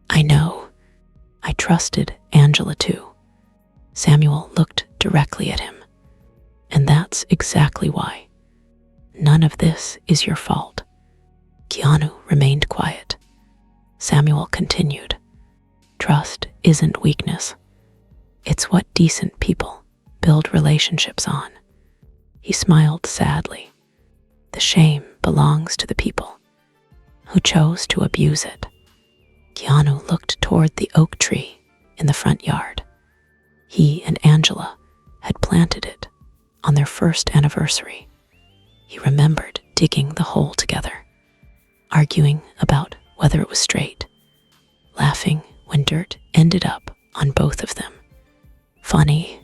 "I know. I trusted Angela too." Samuel looked directly at him. "And that's exactly why. None of this is your fault." Keanu remained quiet. Samuel continued, "Trust isn't weakness. It's what decent people build relationships on." He smiled sadly. "The shame belongs to the people who chose to abuse it." Keanu looked toward the oak tree in the front yard. He and Angela had planted it on their first anniversary. He remembered digging the hole together, arguing about whether it was straight, laughing when dirt ended up on both of them. Funny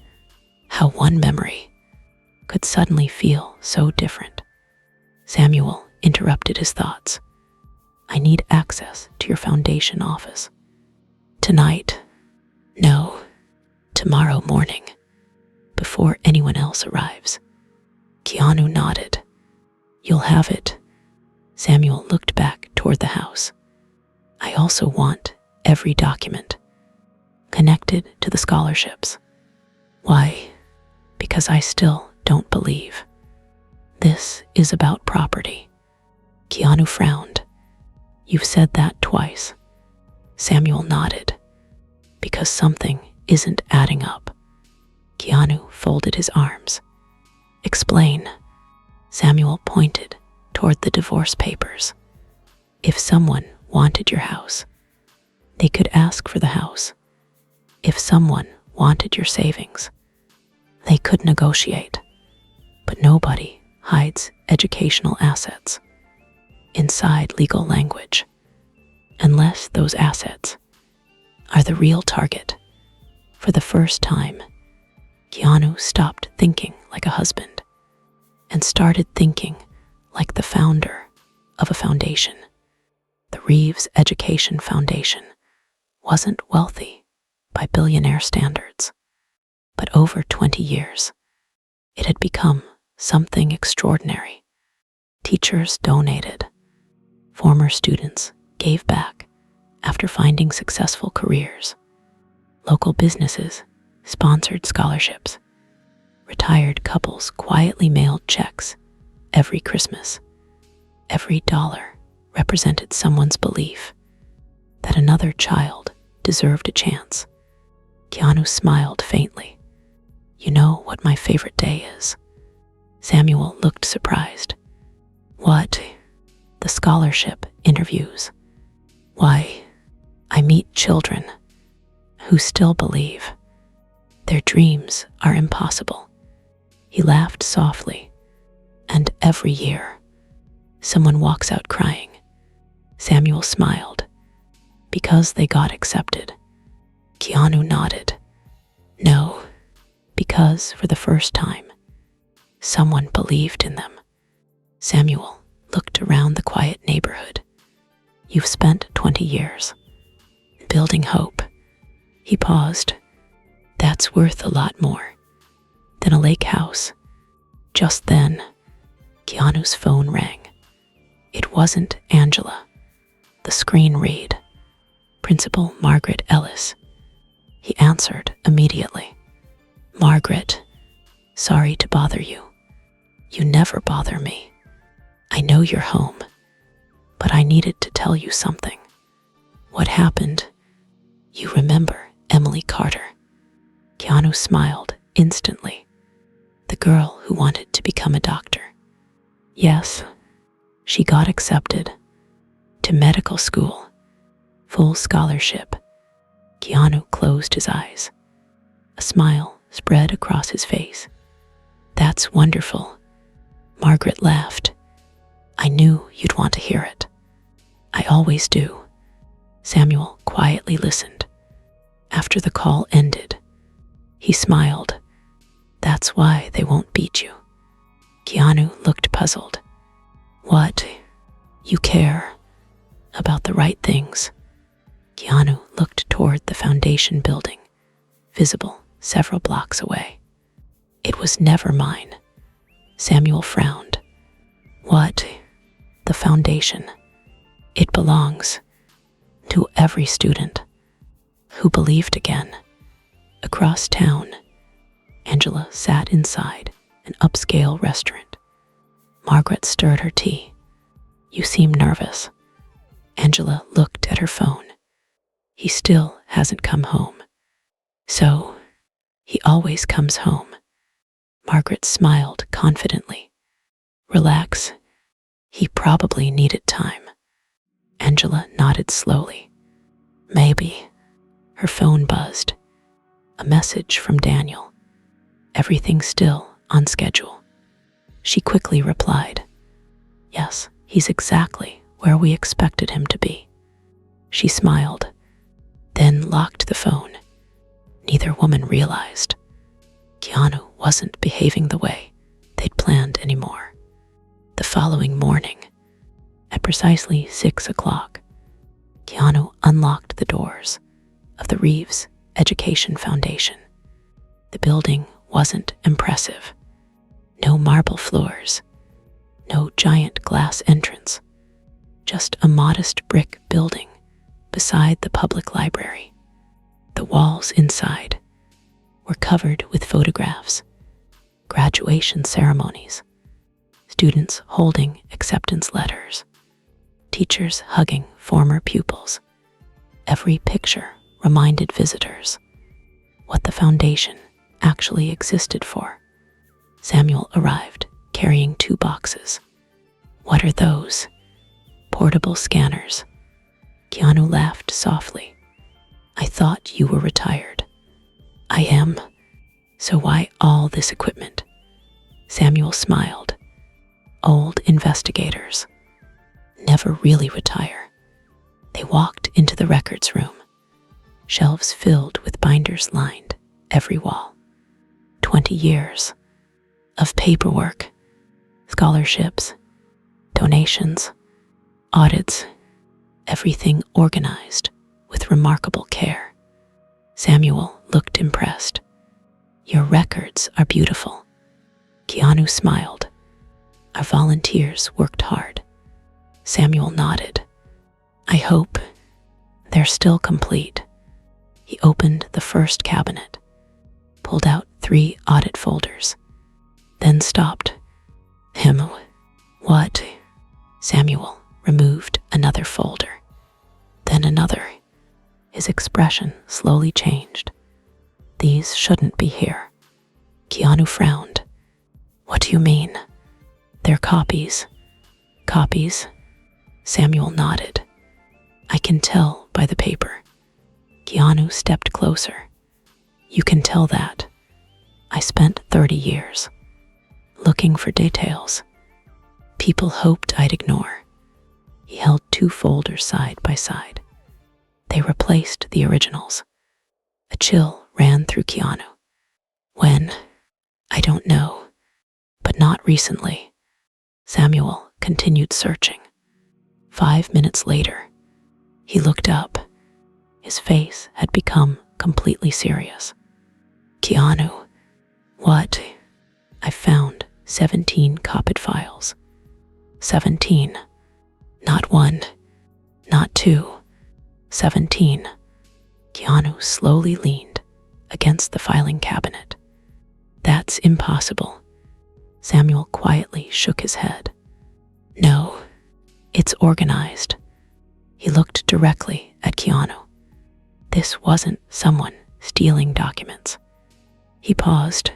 how one memory could suddenly feel so different. Samuel interrupted his thoughts. "I need access to your foundation office." "Tonight?" "No, tomorrow morning, before anyone else arrives." Keanu nodded. "You'll have it." Samuel looked back toward the house. "I also want every document connected to the scholarships." "Why?" "Because I still don't believe this is about property." Keanu frowned. "You've said that twice." Samuel nodded. "Because something isn't adding up." Keanu folded his arms. "Explain." Samuel pointed toward the divorce papers. "If someone wanted your house, they could ask for the house. If someone wanted your savings, they could negotiate. But nobody hides educational assets inside legal language, unless those assets are the real target." For the first time, Keanu stopped thinking like a husband and started thinking like the founder of a foundation. The Reeves Education Foundation wasn't wealthy by billionaire standards, but over 20 years, it had become something extraordinary. Teachers donated. Former students gave back after finding successful careers. Local businesses sponsored scholarships. Retired couples quietly mailed checks every Christmas. Every dollar represented someone's belief that another child deserved a chance. Keanu smiled faintly. "You know what my favorite day is?" Samuel looked surprised. "What?" "The scholarship interviews. Why, I meet children who still believe their dreams are impossible." He laughed softly. "And every year, someone walks out crying." Samuel smiled. Because they got accepted. Keanu nodded. No, because for the first time, someone believed in them. Samuel looked around the quiet neighborhood. You've spent 20 years building hope. He paused. That's worth a lot more than a lake house. Just then, Keanu's phone rang. It wasn't Angela. The screen read, Principal Margaret Ellis. He answered immediately. Margaret, sorry to bother you. You never bother me. I know you're home, but I needed to tell you something. What happened? You remember Emily Carter? Keanu smiled instantly. The girl who wanted to become a doctor. Yes, she got accepted to medical school. Full scholarship. Keanu closed his eyes. A smile spread across his face. That's wonderful. Margaret laughed. I knew you'd want to hear it. I always do. Samuel quietly listened. After the call ended, he smiled. That's why they won't beat you. Keanu looked puzzled. What? You care about the right things? Keanu looked toward the foundation building, visible several blocks away. It was never mine. Samuel frowned. What? The foundation. It belongs to every student who believed again. Across town, Angela sat inside an upscale restaurant. Margaret stirred her tea. You seem nervous. Angela looked at her phone. He still hasn't come home. So, he always comes home. Margaret smiled confidently. Relax. He probably needed time. Angela nodded slowly. Maybe. Her phone buzzed. A message from Daniel. Everything's still on schedule. She quickly replied. Yes, he's exactly where we expected him to be. She smiled, then locked the phone. Neither woman realized Keanu wasn't behaving the way they'd planned anymore. The following morning, at precisely 6 o'clock, Keanu unlocked the doors of the Reeves Education Foundation. The building wasn't impressive. No marble floors, no giant glass entrance, just a modest brick building beside the public library. The walls inside were covered with photographs, graduation ceremonies, students holding acceptance letters, teachers hugging former pupils. Every picture reminded visitors what the foundation actually existed for. Samuel arrived carrying 2 boxes. What are those? Portable scanners. Keanu laughed softly. I thought you were retired. I am. So why all this equipment? Samuel smiled. Old investigators never really retire. They walked into the records room. Shelves filled with binders lined every wall. 20 years of paperwork, scholarships, donations, audits, everything organized with remarkable care. Samuel looked impressed. Your records are beautiful. Keanu smiled. Our volunteers worked hard. Samuel nodded. I hope they're still complete. He opened the first cabinet, pulled out 3 audit folders, then stopped. What? Samuel removed another folder, then another. His expression slowly changed. These shouldn't be here. Keanu frowned. What do you mean? They're copies. Copies? Samuel nodded. I can tell by the paper. Keanu stepped closer. You can tell that. I spent 30 years looking for details people hoped I'd ignore. He held 2 folders side by side. They replaced the originals. A chill ran through Keanu. When? I don't know, but not recently. Samuel continued searching. 5 minutes later, he looked up. His face had become completely serious. Keanu, what? I found 17 copied files. 17. Not one, not two. 17. Keanu slowly leaned against the filing cabinet. That's impossible. Samuel quietly shook his head. No, it's organized. He looked directly at Keanu. This wasn't someone stealing documents. He paused.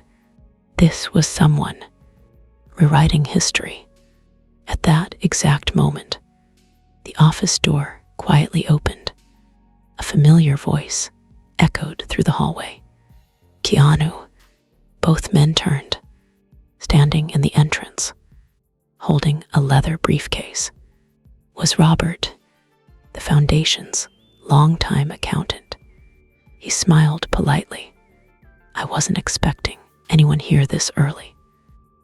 This was someone rewriting history. At that exact moment, the office door quietly opened. A familiar voice echoed through the hallway. Keanu. Both men turned, standing in the entrance, holding a leather briefcase, was Robert, the Foundation's longtime accountant. He smiled politely. I wasn't expecting anyone here this early.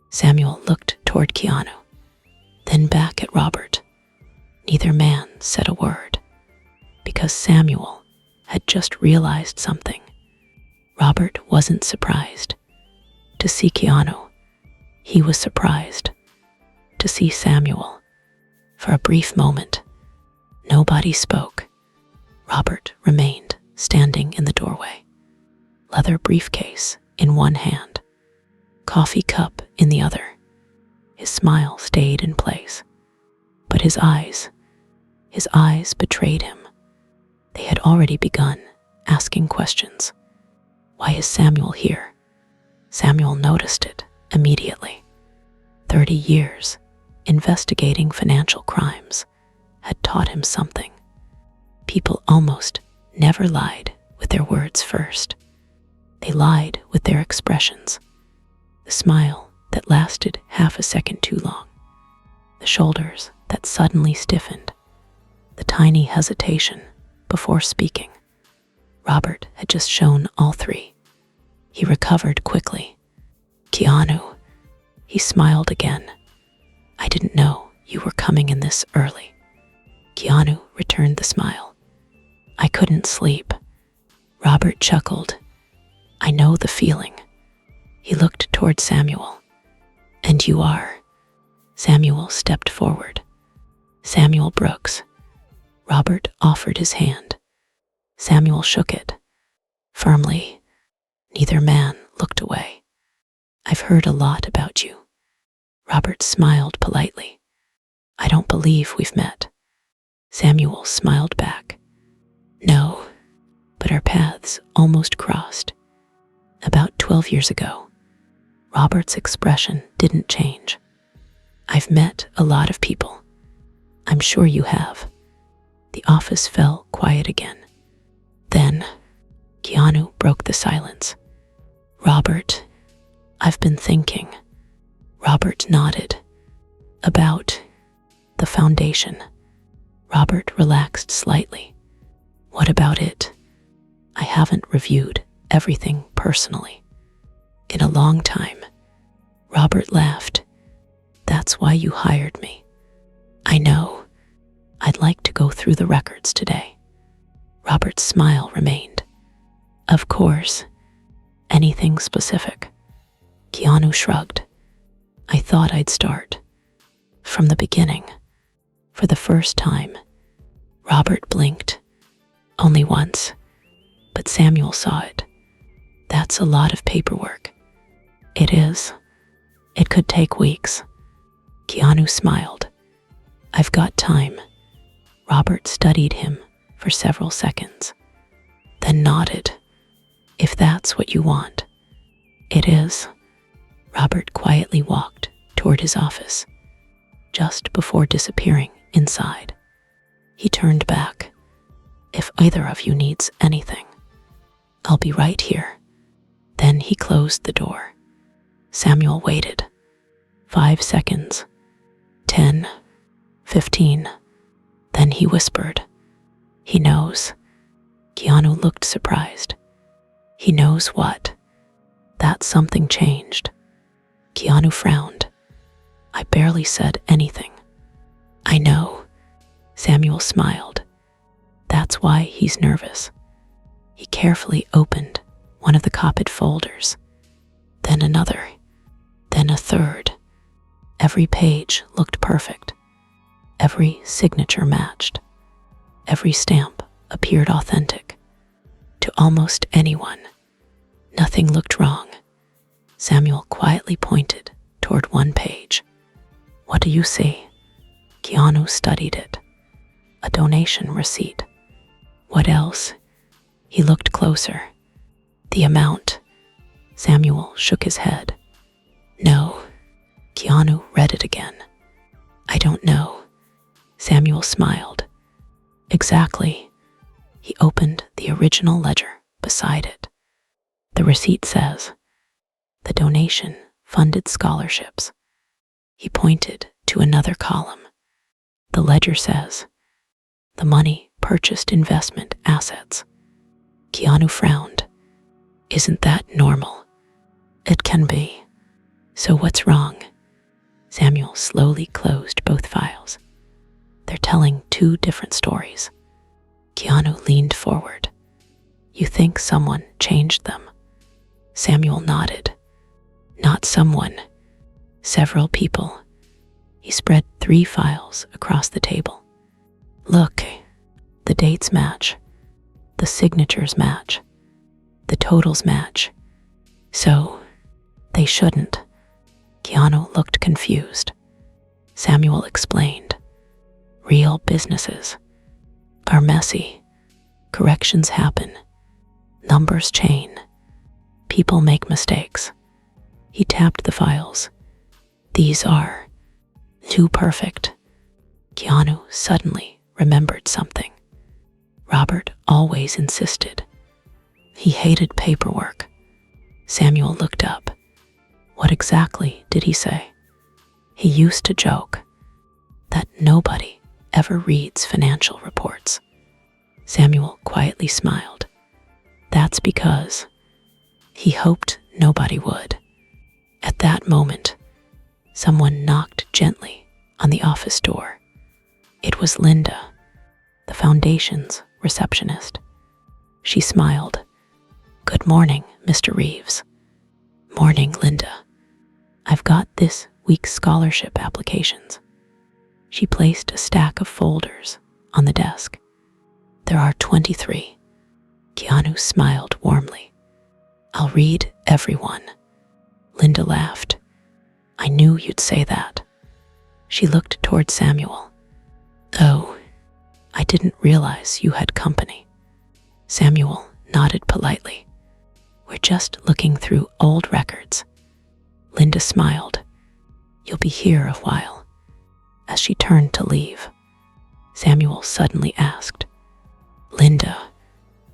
Samuel looked toward Keanu, then back at Robert. Neither man said a word, because Samuel had just realized something. Robert wasn't surprised to see Keanu. He was surprised to see Samuel. For a brief moment, nobody spoke. Robert remained standing in the doorway, leather briefcase in one hand, coffee cup in the other. His smile stayed in place, but his eyes betrayed him. They had already begun asking questions. Why is Samuel here? Samuel noticed it immediately. 30 years investigating financial crimes had taught him something. People almost never lied with their words first. They lied with their expressions. The smile that lasted half a second too long. The shoulders that suddenly stiffened. The tiny hesitation before speaking. Robert had just shown all three. He recovered quickly. Keanu, he smiled again. I didn't know you were coming in this early. Keanu returned the smile. I couldn't sleep. Robert chuckled. I know the feeling. He looked toward Samuel. And you are? Samuel stepped forward. Samuel Brooks. Robert offered his hand. Samuel shook it. Firmly. Neither man looked away. I've heard a lot about you. Robert smiled politely. I don't believe we've met. Samuel smiled back. No, but our paths almost crossed. About 12 years ago. Robert's expression didn't change. I've met a lot of people. I'm sure you have. The office fell quiet again. Then, Keanu broke the silence. Robert, I've been thinking. Robert nodded. About the Foundation. Robert relaxed slightly. What about it? I haven't reviewed everything personally. In a long time. Robert laughed. That's why you hired me. I know. I'd like to go through the records today. Robert's smile remained. Of course. Anything specific? Keanu shrugged. I thought I'd start from the beginning. For the first time, Robert blinked. Only once, but Samuel saw it. That's a lot of paperwork. It is. It could take weeks. Keanu smiled. I've got time. Robert studied him for several seconds, then nodded. If that's what you want. It is. Robert quietly walked toward his office, just before disappearing inside. He turned back. If either of you needs anything, I'll be right here. Then he closed the door. Samuel waited. 5 seconds. 10. 15. Then he whispered. He knows. Keanu looked surprised. He knows what? That something changed. Keanu frowned. I barely said anything. I know. Samuel smiled. That's why he's nervous. He carefully opened one of the copied folders, then another, then a third. Every page looked perfect. Every signature matched. Every stamp appeared authentic. To almost anyone, nothing looked wrong. Samuel quietly pointed toward one page. What do you see? Keanu studied it. A donation receipt. What else? He looked closer. The amount. Samuel shook his head. No. Keanu read it again. I don't know. Samuel smiled. Exactly. He opened the original ledger beside it. The receipt says, the donation funded scholarships. He pointed to another column. The ledger says, the money purchased investment assets. Keanu frowned. Isn't that normal? It can be. So what's wrong? Samuel slowly closed both files. They're telling two different stories. Keanu leaned forward. You think someone changed them? Samuel nodded. Not someone. Several people. He spread 3 files across the table. Look, the dates match. The signatures match. The totals match. So, they shouldn't. Keanu looked confused. Samuel explained. Real businesses are messy. Corrections happen. Numbers chain. People make mistakes. He tapped the files. These are too perfect. Keanu suddenly remembered something. Robert always insisted. He hated paperwork. Samuel looked up. What exactly did he say? He used to joke that nobody ever reads financial reports. Samuel quietly smiled. That's because he hoped nobody would. At that moment, someone knocked gently on the office door. It was Linda, the foundation's receptionist. She smiled. Good morning, Mr. Reeves. Morning, Linda. I've got this week's scholarship applications. She placed a stack of folders on the desk. There are 23. Keanu smiled warmly. I'll read everyone. Linda laughed. I knew you'd say that. She looked toward Samuel. Oh, I didn't realize you had company. Samuel nodded politely. We're just looking through old records. Linda smiled. You'll be here a while. As she turned to leave, Samuel suddenly asked, Linda.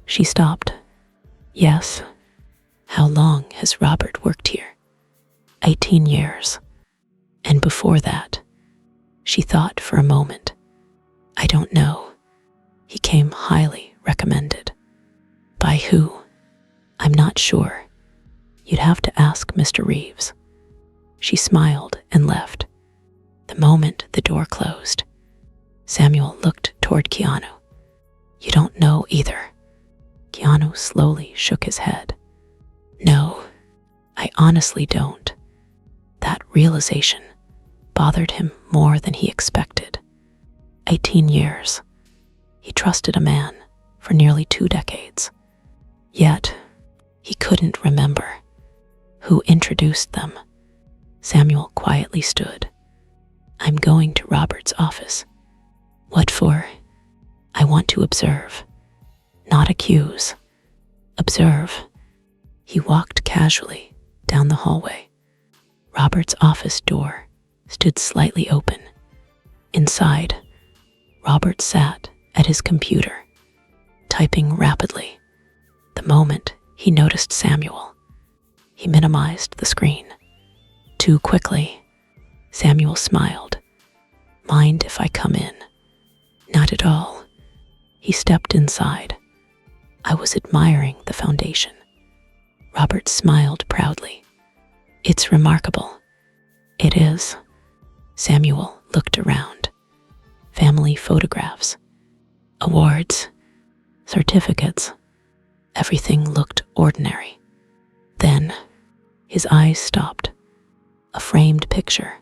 She stopped. Yes. How long has Robert worked here? 18 years. And before that? She thought for a moment. I don't know. He came highly recommended. By who? I'm not sure. You'd have to ask Mr. Reeves. She smiled and left. The moment the door closed, Samuel looked toward Keanu. You don't know either. Keanu slowly shook his head. No, I honestly don't. That realization bothered him more than he expected. 18 years. He trusted a man for nearly 2 decades. Yet, he couldn't remember who introduced them. Samuel quietly stood. I'm going to Robert's office. What for? I want to observe, not accuse. Observe. He walked casually down the hallway. Robert's office door stood slightly open. Inside, Robert sat at his computer, typing rapidly. The moment he noticed Samuel, he minimized the screen. Too quickly. Samuel smiled. Mind if I come in? Not at all. He stepped inside. I was admiring the foundation. Robert smiled proudly. It's remarkable. It is. Samuel looked around. Family photographs, awards, certificates. Everything looked ordinary. Then his eyes stopped. A framed picture.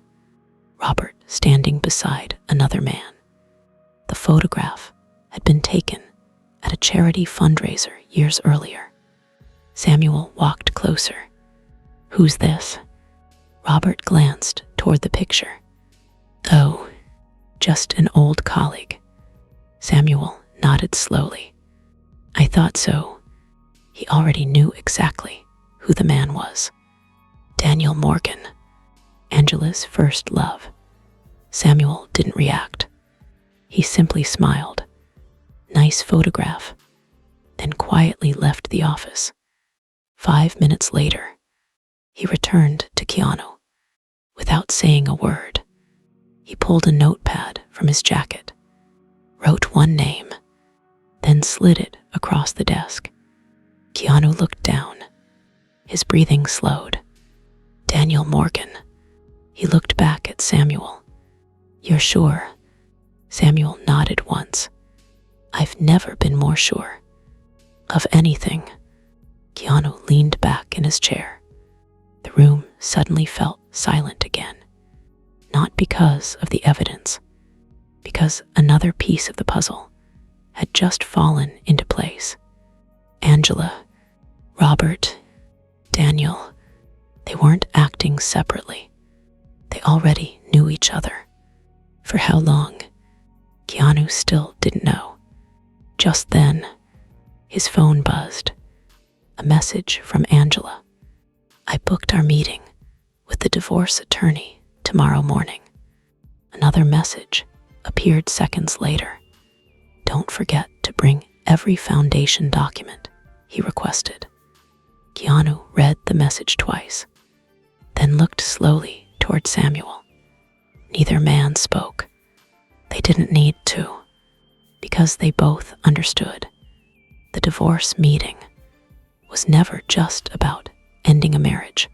Robert standing beside another man. The photograph had been taken at a charity fundraiser years earlier. Samuel walked closer. Who's this? Robert glanced toward the picture. Oh, just an old colleague. Samuel nodded slowly. I thought so. He already knew exactly who the man was. Daniel Morgan, Angela's first love. Samuel didn't react. He simply smiled. Nice photograph. Then quietly left the office. 5 minutes later, he returned to Keanu. Without saying a word, he pulled a notepad from his jacket, wrote one name, then slid it across the desk. Keanu looked down. His breathing slowed. Daniel Morgan. He looked back at Samuel. You're sure? Samuel nodded once. I've never been more sure. Of anything. Keanu leaned back in his chair. The room suddenly felt silent again. Not because of the evidence, because another piece of the puzzle had just fallen into place. Angela, Robert, Daniel, they weren't acting separately. They already knew each other. For how long? Keanu still didn't know. Just then, his phone buzzed. A message from Angela. I booked our meeting with the divorce attorney tomorrow morning. Another message appeared seconds later. Don't forget to bring every foundation document, he requested. Keanu read the message twice, then looked slowly toward Samuel. Neither man spoke. They didn't need to, because they both understood. The divorce meeting was never just about ending a marriage.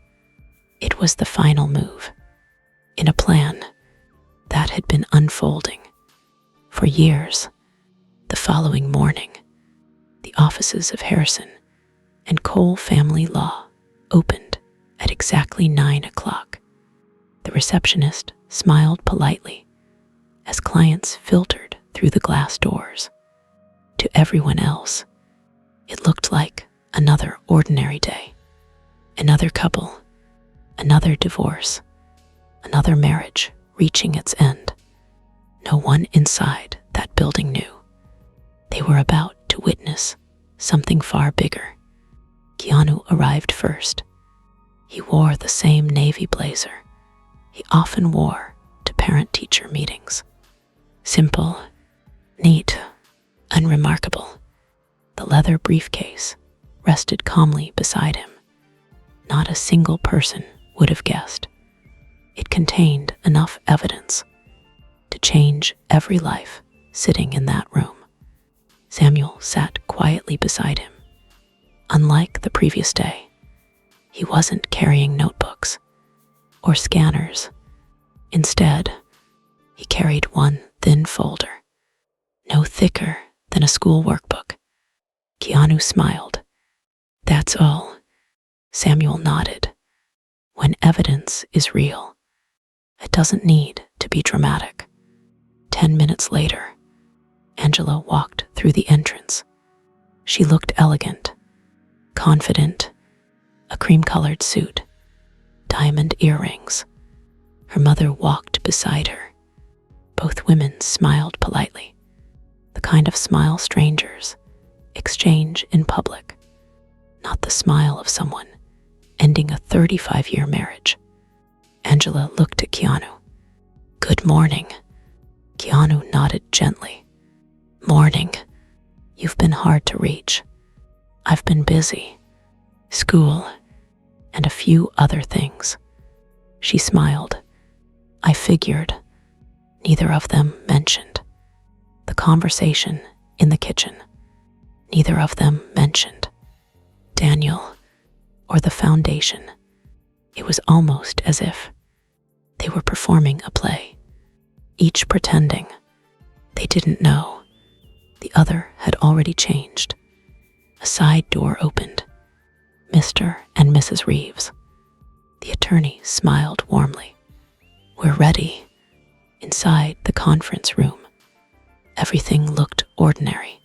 It was the final move in a plan that had been unfolding for years. The following morning, the offices of Harrison and Cole Family Law opened at exactly 9 o'clock. The receptionist smiled politely as clients filtered through the glass doors. To everyone else, it looked like another ordinary day. Another couple, another divorce, another marriage reaching its end. No one inside that building knew. They were about to witness something far bigger. Keanu arrived first. He wore the same navy blazer he often wore to parent-teacher meetings. Simple, neat, unremarkable. The leather briefcase rested calmly beside him. Not a single person would have guessed. It contained enough evidence to change every life sitting in that room. Samuel sat quietly beside him. Unlike the previous day, he wasn't carrying notebooks or scanners. Instead, he carried one thin folder, no thicker than a school workbook. Keanu smiled. That's all. Samuel nodded. When evidence is real, it doesn't need to be dramatic. 10 minutes later, Angela walked through the entrance. She looked elegant, confident, a cream-colored suit, diamond earrings. Her mother walked beside her. Both women smiled politely, the kind of smile strangers exchange in public, not the smile of someone ending a 35-year marriage. Angela looked at Keanu. Good morning. Keanu nodded gently. Morning. You've been hard to reach. I've been busy. School, and a few other things. She smiled. I figured. Neither of them mentioned the conversation in the kitchen. Neither of them mentioned Daniel or the foundation. It was almost as if they were performing a play, each pretending they didn't know the other had already changed. A side door opened. Mr. and Mrs. Reeves. The attorney smiled warmly. "We're ready." Inside the conference room, everything looked ordinary.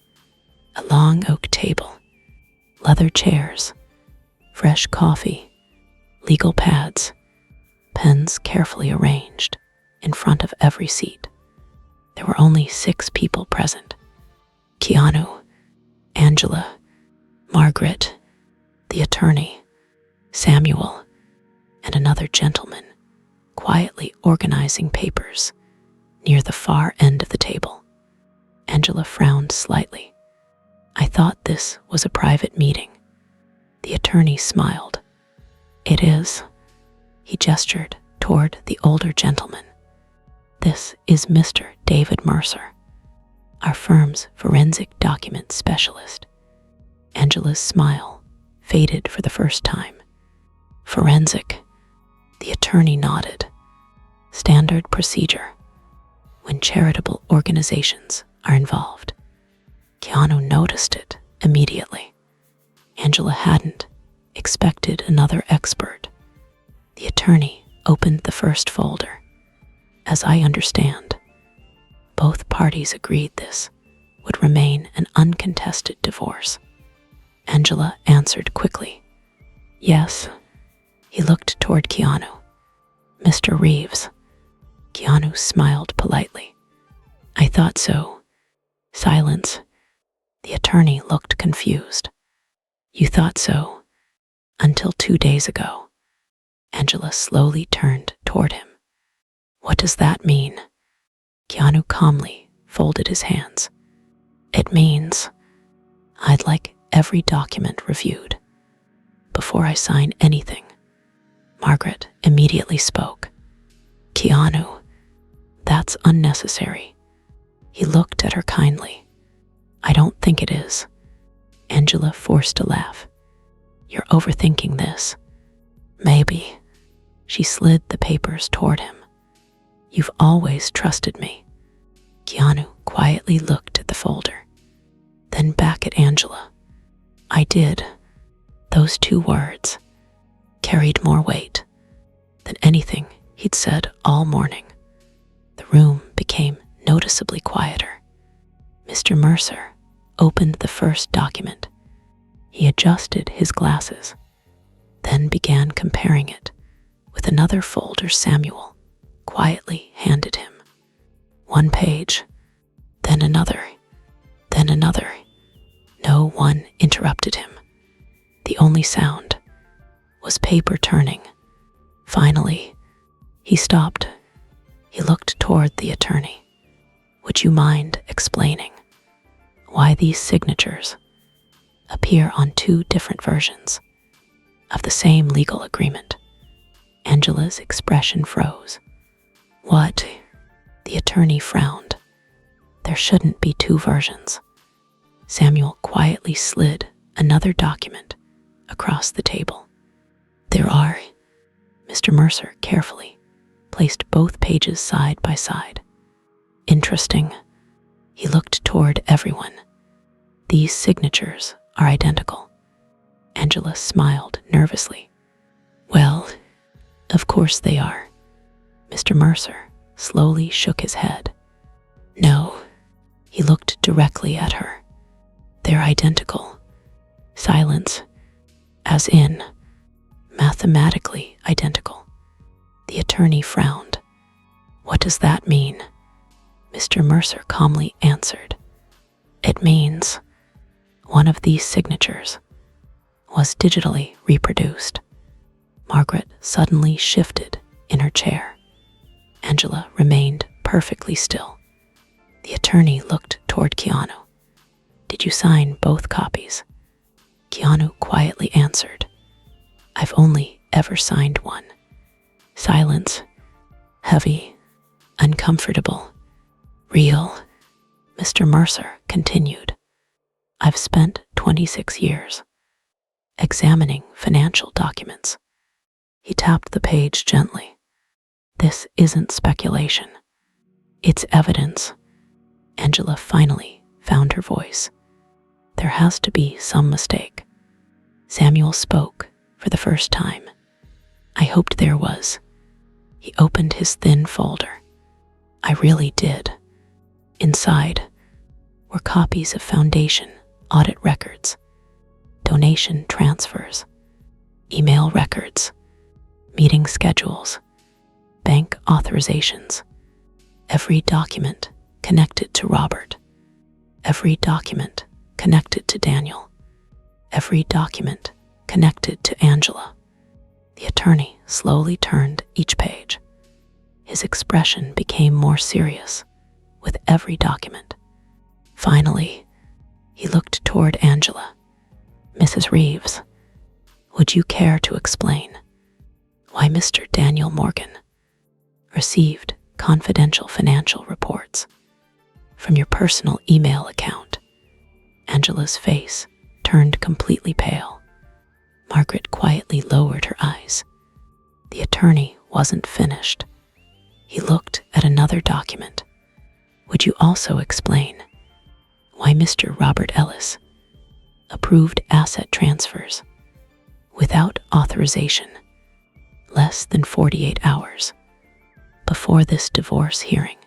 A long oak table, leather chairs, fresh coffee, legal pads, pens carefully arranged in front of every seat. There were only 6 people present: Keanu, Angela, Margaret, the attorney, Samuel, and another gentleman quietly organizing papers near the far end of the table. Angela frowned slightly. "I thought this was a private meeting." The attorney smiled. "It is." He gestured toward the older gentleman. "This is Mr. David Mercer, our firm's forensic document specialist." Angela's smile faded for the first time. "Forensic?" The attorney nodded. "Standard procedure when charitable organizations are involved." Keanu noticed it immediately. Angela hadn't expected another expert. The attorney opened the first folder. "As I understand, both parties agreed this would remain an uncontested divorce." Angela answered quickly. "Yes." He looked toward Keanu. "Mr. Reeves." Keanu smiled politely. "I thought so." Silence. The attorney looked confused. "You thought so until 2 days ago." Angela slowly turned toward him. "What does that mean?" Keanu calmly folded his hands. "It means I'd like every document reviewed before I sign anything." Margaret immediately spoke. "Keanu, that's unnecessary." He looked at her kindly. "I don't think it is." Angela forced a laugh. "You're overthinking this." "Maybe." She slid the papers toward him. "You've always trusted me." Keanu quietly looked at the folder, then back at Angela. "I did." Those 2 words carried more weight than anything he'd said all morning. The room became noticeably quieter. Mr. Mercer opened the first document. He adjusted his glasses, then began comparing it with another folder Samuel quietly handed him. 1 page, then another, then another. No one interrupted him. The only sound was paper turning. Finally, he stopped. He looked toward the attorney. "Would you mind explaining why these signatures appear on 2 different versions of the same legal agreement?" Angela's expression froze. "What?" The attorney frowned. "There shouldn't be 2 versions." Samuel quietly slid another document across the table. "There are." Mr. Mercer carefully placed both pages side by side. "Interesting." He looked toward everyone. "These signatures are identical." Angela smiled nervously. "Well, of course they are." Mr. Mercer slowly shook his head. "No." He looked directly at her. "They're identical." Silence. "As in, mathematically identical." The attorney frowned. "What does that mean?" Mr. Mercer calmly answered. "It means one of these signatures was digitally reproduced." Margaret suddenly shifted in her chair. Angela remained perfectly still. The attorney looked toward Keanu. "Did you sign both copies?" Keanu quietly answered. "I've only ever signed one." Silence. Heavy, uncomfortable, real. Mr. Mercer continued. I've spent 26 years examining financial documents. He tapped the page gently. This isn't speculation. It's evidence. Angela finally found her voice. There has to be some mistake. Samuel spoke for the first time. I hoped there was. He opened his thin folder. I really did. Inside were copies of foundation audit records, donation transfers, email records, meeting schedules, bank authorizations, every document connected to Robert, every document connected to Daniel, every document connected to Angela. The attorney slowly turned each page. His expression became more serious with every document. Finally, he looked toward Angela. Mrs. Reeves, would you care to explain why Mr. Daniel Morgan received confidential financial reports from your personal email account? Angela's face turned completely pale. Margaret quietly lowered her eyes. The attorney wasn't finished. He looked at another document. Would you also explain why Mr. Robert Ellis approved asset transfers without authorization less than 48 hours before this divorce hearing?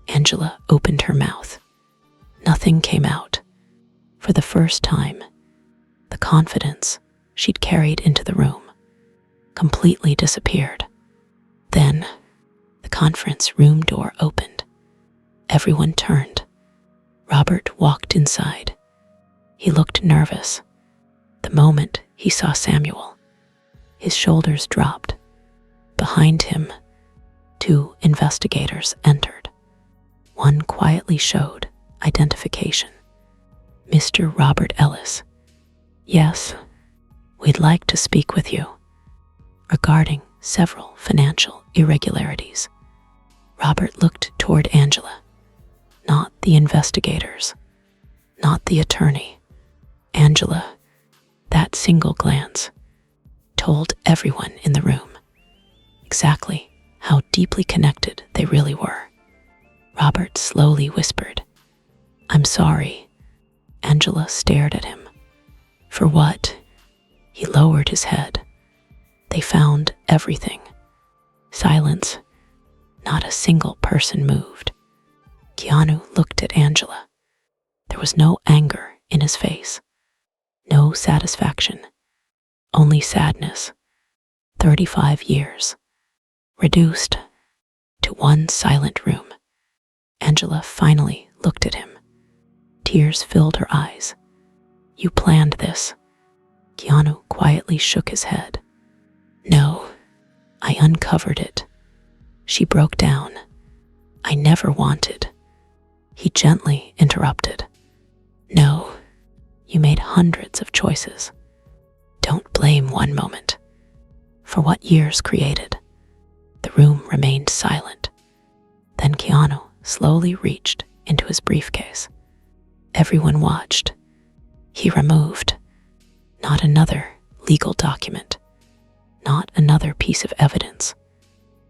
Angela opened her mouth. Nothing came out. For the first time, the confidence she'd carried into the room completely disappeared. Then, the conference room door opened. Everyone turned. Robert walked inside. He looked nervous. The moment he saw Samuel, his shoulders dropped. Behind him, 2 investigators entered. One quietly showed identification. Mr. Robert Ellis. Yes, we'd like to speak with you regarding several financial irregularities. Robert looked toward Angela. Not the investigators, not the attorney. Angela, that single glance, told everyone in the room exactly how deeply connected they really were. Robert slowly whispered, I'm sorry. Angela stared at him. For what? He lowered his head. They found everything. Silence. Not a single person moved. Keanu looked at Angela. There was no anger in his face. No satisfaction. Only sadness. 35 years. Reduced to one silent room. Angela finally looked at him. Tears filled her eyes. You planned this. Keanu quietly shook his head. No, I uncovered it. She broke down. I never wanted. He gently interrupted. No, you made hundreds of choices. Don't blame one moment for what years created. The room remained silent. Then Keanu slowly reached into his briefcase. Everyone watched. He removed not another legal document, not another piece of evidence,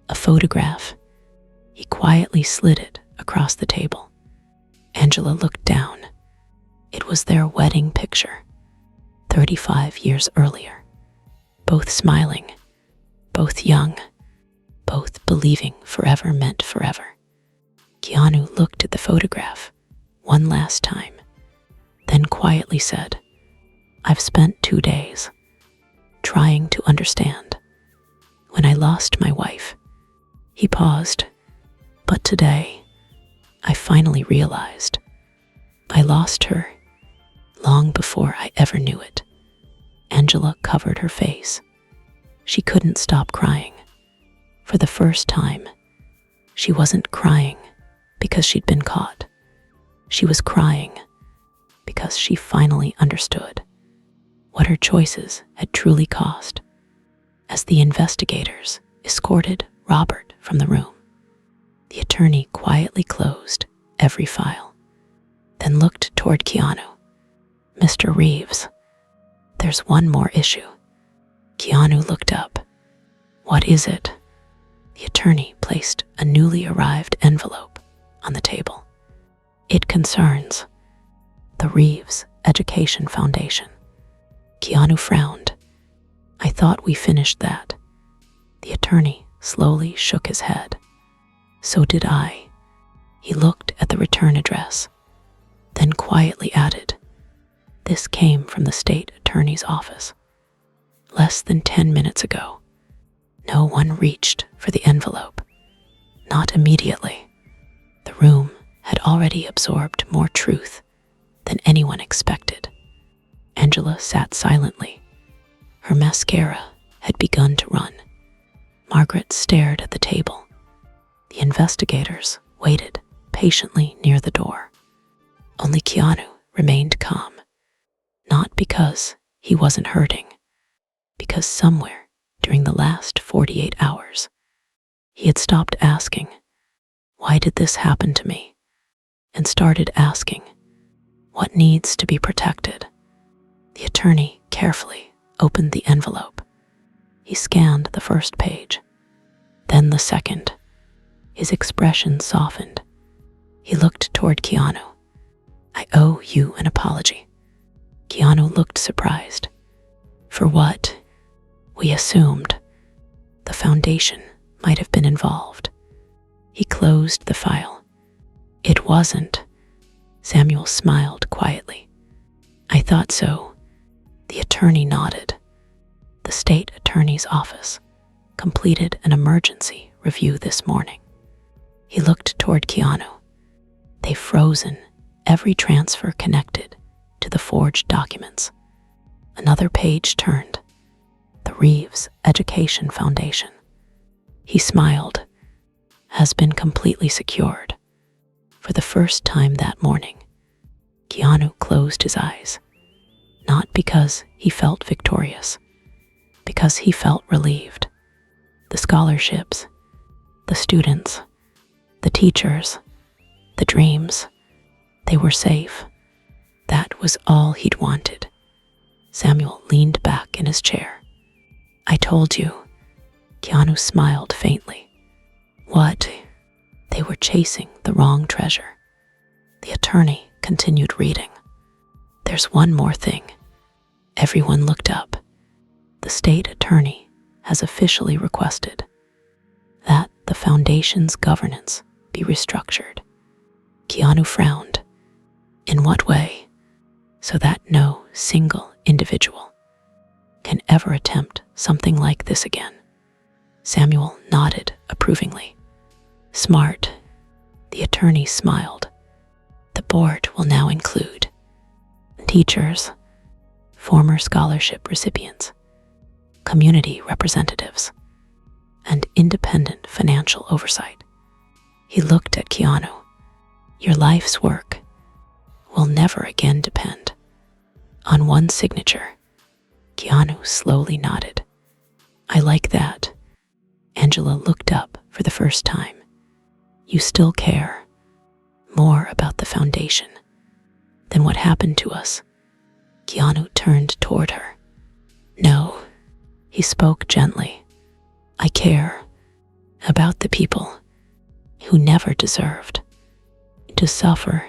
a photograph. He quietly slid it across the table. Angela looked down. It was their wedding picture, 35 years earlier. Both smiling, both young, both believing forever meant forever. Keanu looked at the photograph one last time, then quietly said, I've spent 2 days trying to understand. When I lost my wife, he paused, but today, I finally realized I lost her long before I ever knew it. Angela covered her face. She couldn't stop crying. For the first time, she wasn't crying because she'd been caught. She was crying because she finally understood what her choices had truly cost. As the investigators escorted Robert from the room, the attorney quietly closed every file, then looked toward Keanu. Mr. Reeves, there's one more issue. Keanu looked up. What is it? The attorney placed a newly arrived envelope on the table. It concerns the Reeves Education Foundation. Keanu frowned. I thought we finished that. The attorney slowly shook his head. So did I. He looked at the return address, then quietly added, this came from the state attorney's office. Less than 10 minutes ago. No one reached for the envelope. Not immediately. The room had already absorbed more truth than anyone expected. Angela sat silently. Her mascara had begun to run. Margaret stared at the table. The investigators waited patiently near the door. Only Keanu remained calm. Not because he wasn't hurting, because somewhere during the last 48 hours, he had stopped asking, why did this happen to me? And started asking, what needs to be protected? The attorney carefully opened the envelope. He scanned the first page, then the second. His expression softened. He looked toward Keanu. I owe you an apology. Keanu looked surprised. For what? We assumed the foundation might have been involved. He closed the file. It wasn't. Samuel smiled quietly. I thought so. The attorney nodded. The state attorney's office completed an emergency review this morning. He looked toward Keanu. They've frozen every transfer connected to the forged documents. Another page turned. The Reeves Education Foundation. He smiled. Has been completely secured. For the first time that morning, Keanu closed his eyes. Not because he felt victorious, because he felt relieved. The scholarships, the students, the teachers, the dreams, they were safe. That was all he'd wanted. Samuel leaned back in his chair. I told you. Keanu smiled faintly. What? They were chasing the wrong treasure. The attorney continued reading. There's one more thing. Everyone looked up. The state attorney has officially requested that the foundation's governance be restructured. Keanu frowned. In what way? So that no single individual can ever attempt something like this again. Samuel nodded approvingly. Smart. The attorney smiled. The board will now include teachers, former scholarship recipients, community representatives, and independent financial oversight. He looked at Keanu. Your life's work will never again depend on one signature. Keanu slowly nodded. I like that. Angela looked up for the first time. You still care more about the foundation than what happened to us. Keanu turned toward her. No, he spoke gently. I care about the people who never deserved to suffer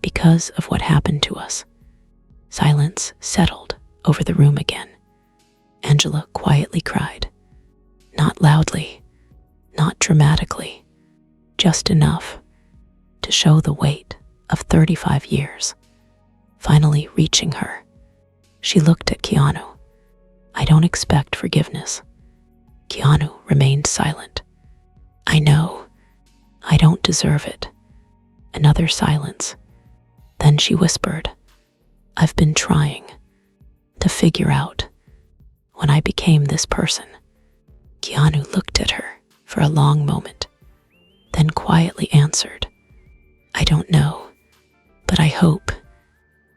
because of what happened to us. Silence settled over the room again. Angela quietly cried. Not loudly, not dramatically, just enough to show the weight of 35 years. Finally reaching her, she looked at Keanu. I don't expect forgiveness. Keanu remained silent. I know. I don't deserve it. Another silence. Then she whispered, I've been trying to figure out when I became this person. Keanu looked at her for a long moment, then quietly answered, I don't know, but I hope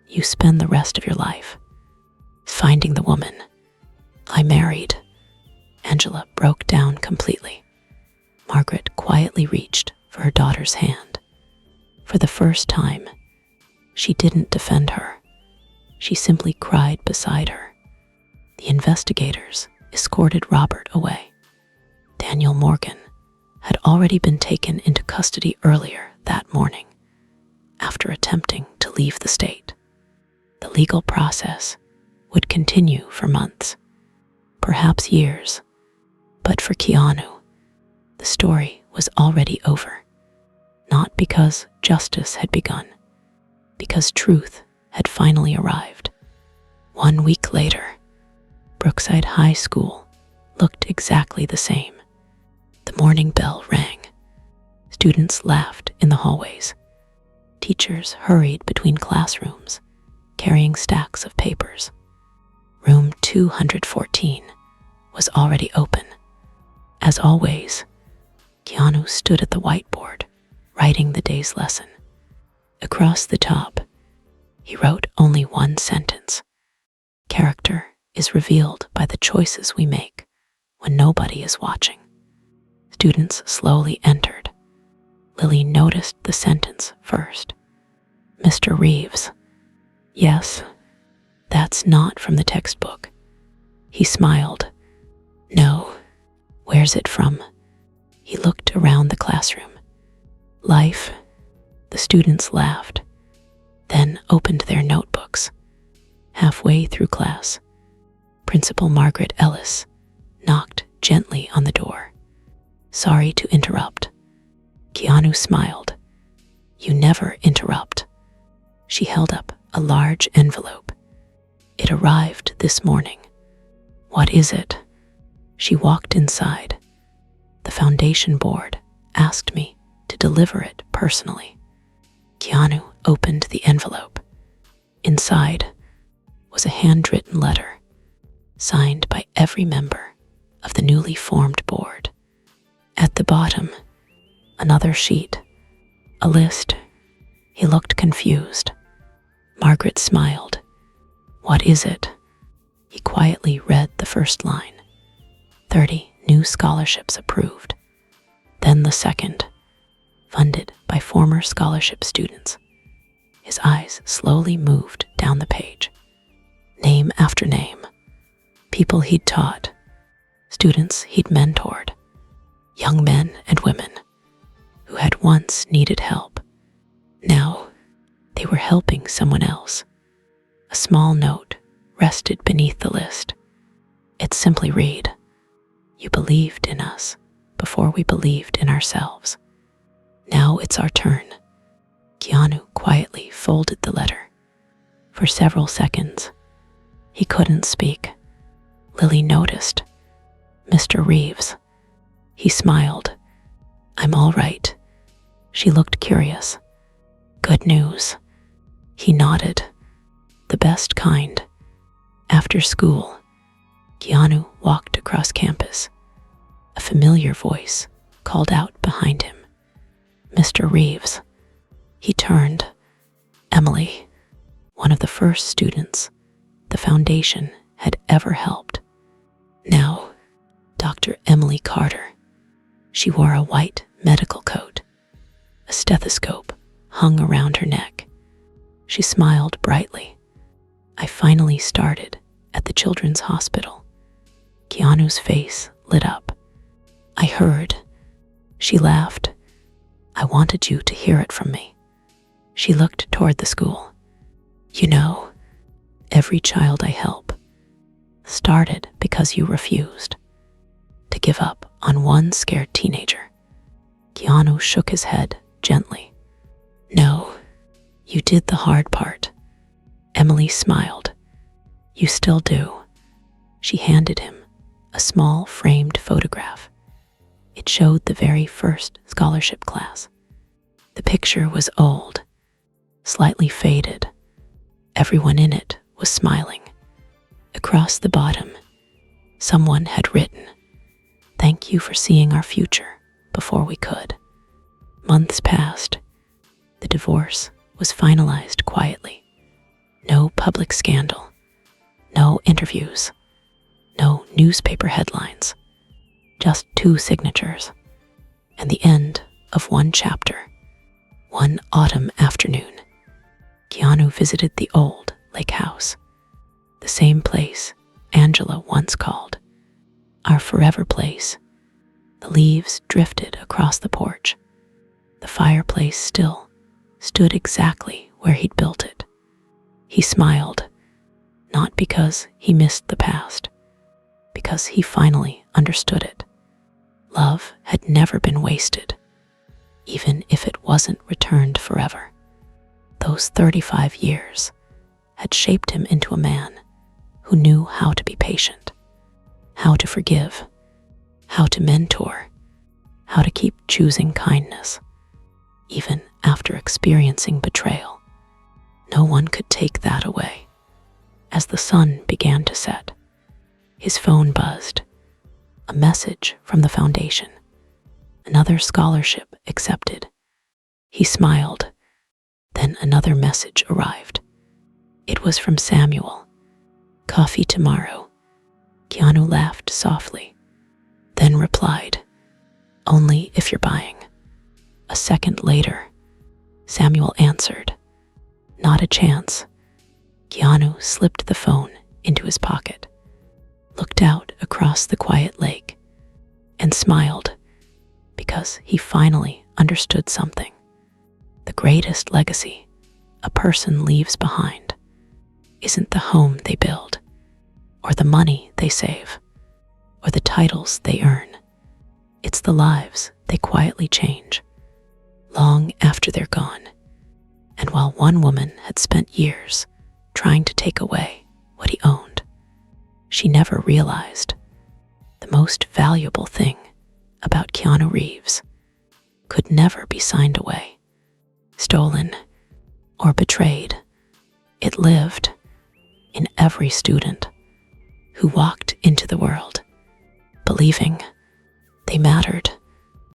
you spend the rest of your life finding the woman I married. Angela broke down completely. Margaret quietly reached for her daughter's hand. For the first time, she didn't defend her. She simply cried beside her. The investigators escorted Robert away. Daniel Morgan had already been taken into custody earlier that morning after attempting to leave the state. The legal process would continue for months, perhaps years, but for Keanu, the story was already over. Not because justice had begun, because truth had finally arrived. 1 week later, Brookside High School looked exactly the same. The morning bell rang. Students laughed in the hallways. Teachers hurried between classrooms, carrying stacks of papers. Room 214 was already open. As always, Keanu stood at the whiteboard, writing the day's lesson. Across the top, he wrote only one sentence. Character is revealed by the choices we make when nobody is watching. Students slowly entered. Lily noticed the sentence first. Mr. Reeves. Yes, that's not from the textbook. He smiled. No, where's it from? He looked around the classroom. Life. The students laughed, then opened their notebooks. Halfway through class, Principal Margaret Ellis knocked gently on the door. Sorry to interrupt. Keanu smiled. You never interrupt. She held up a large envelope. It arrived this morning. What is it? She walked inside. The foundation board asked me to deliver it personally. Keanu opened the envelope. Inside was a handwritten letter, signed by every member of the newly formed board. At the bottom, another sheet, a list. He looked confused. Margaret smiled. What is it? He quietly read the first line. 30 new scholarships approved. Then the second, funded by former scholarship students. His eyes slowly moved down the page. Name after name. People he'd taught. Students he'd mentored. Young men and women who had once needed help. Now, they were helping someone else. A small note rested beneath the list. It simply read, You believed in us before we believed in ourselves. Now it's our turn. Keanu quietly folded the letter. For several seconds, he couldn't speak. Lily noticed. Mr. Reeves. He smiled. I'm all right. She looked curious. Good news. He nodded. The best kind. After school, Keanu walked across campus. A familiar voice called out behind him. Mr. Reeves. He turned. Emily, one of the first students the foundation had ever helped. Now, Dr. Emily Carter. She wore a white medical coat. A stethoscope hung around her neck. She smiled brightly. I finally started at the children's hospital. Keanu's face lit up. I heard. She laughed. I wanted you to hear it from me. She looked toward the school. You know, every child I help started because you refused to give up on one scared teenager. Keanu shook his head gently. No, you did the hard part. Emily smiled. You still do. She handed him a small framed photograph. It showed the very first scholarship class. The picture was old, slightly faded. Everyone in it was smiling. Across the bottom, someone had written, Thank you for seeing our future before we could. Months passed. The divorce was finalized quietly. No public scandal. No interviews. No newspaper headlines. Just 2 signatures. And the end of one chapter. One autumn afternoon, Keanu visited the old Lake House, the same place Angela once called our forever place. The leaves drifted across the porch. The fireplace still stood exactly where he'd built it. He smiled, not because he missed the past, because he finally understood it. Love had never been wasted, even if it wasn't returned forever. Those 35 years had shaped him into a man who knew how to be patient, how to forgive, how to mentor, how to keep choosing kindness, even after experiencing betrayal. No one could take that away. As the sun began to set, his phone buzzed. A message from the foundation. Another scholarship accepted. He smiled. Then another message arrived. It was from Samuel. Coffee tomorrow. Keanu laughed softly, then replied, only if you're buying. A second later, Samuel answered, not a chance. Keanu slipped the phone into his pocket, looked out across the quiet lake, and smiled because he finally understood something. The greatest legacy a person leaves behind isn't the home they build, or the money they save, or the titles they earn. It's the lives they quietly change, long after they're gone. And while one woman had spent years trying to take away what he owned, she never realized the most valuable thing about Keanu Reeves could never be signed away, stolen, or betrayed. It lived in every student who walked into the world believing they mattered.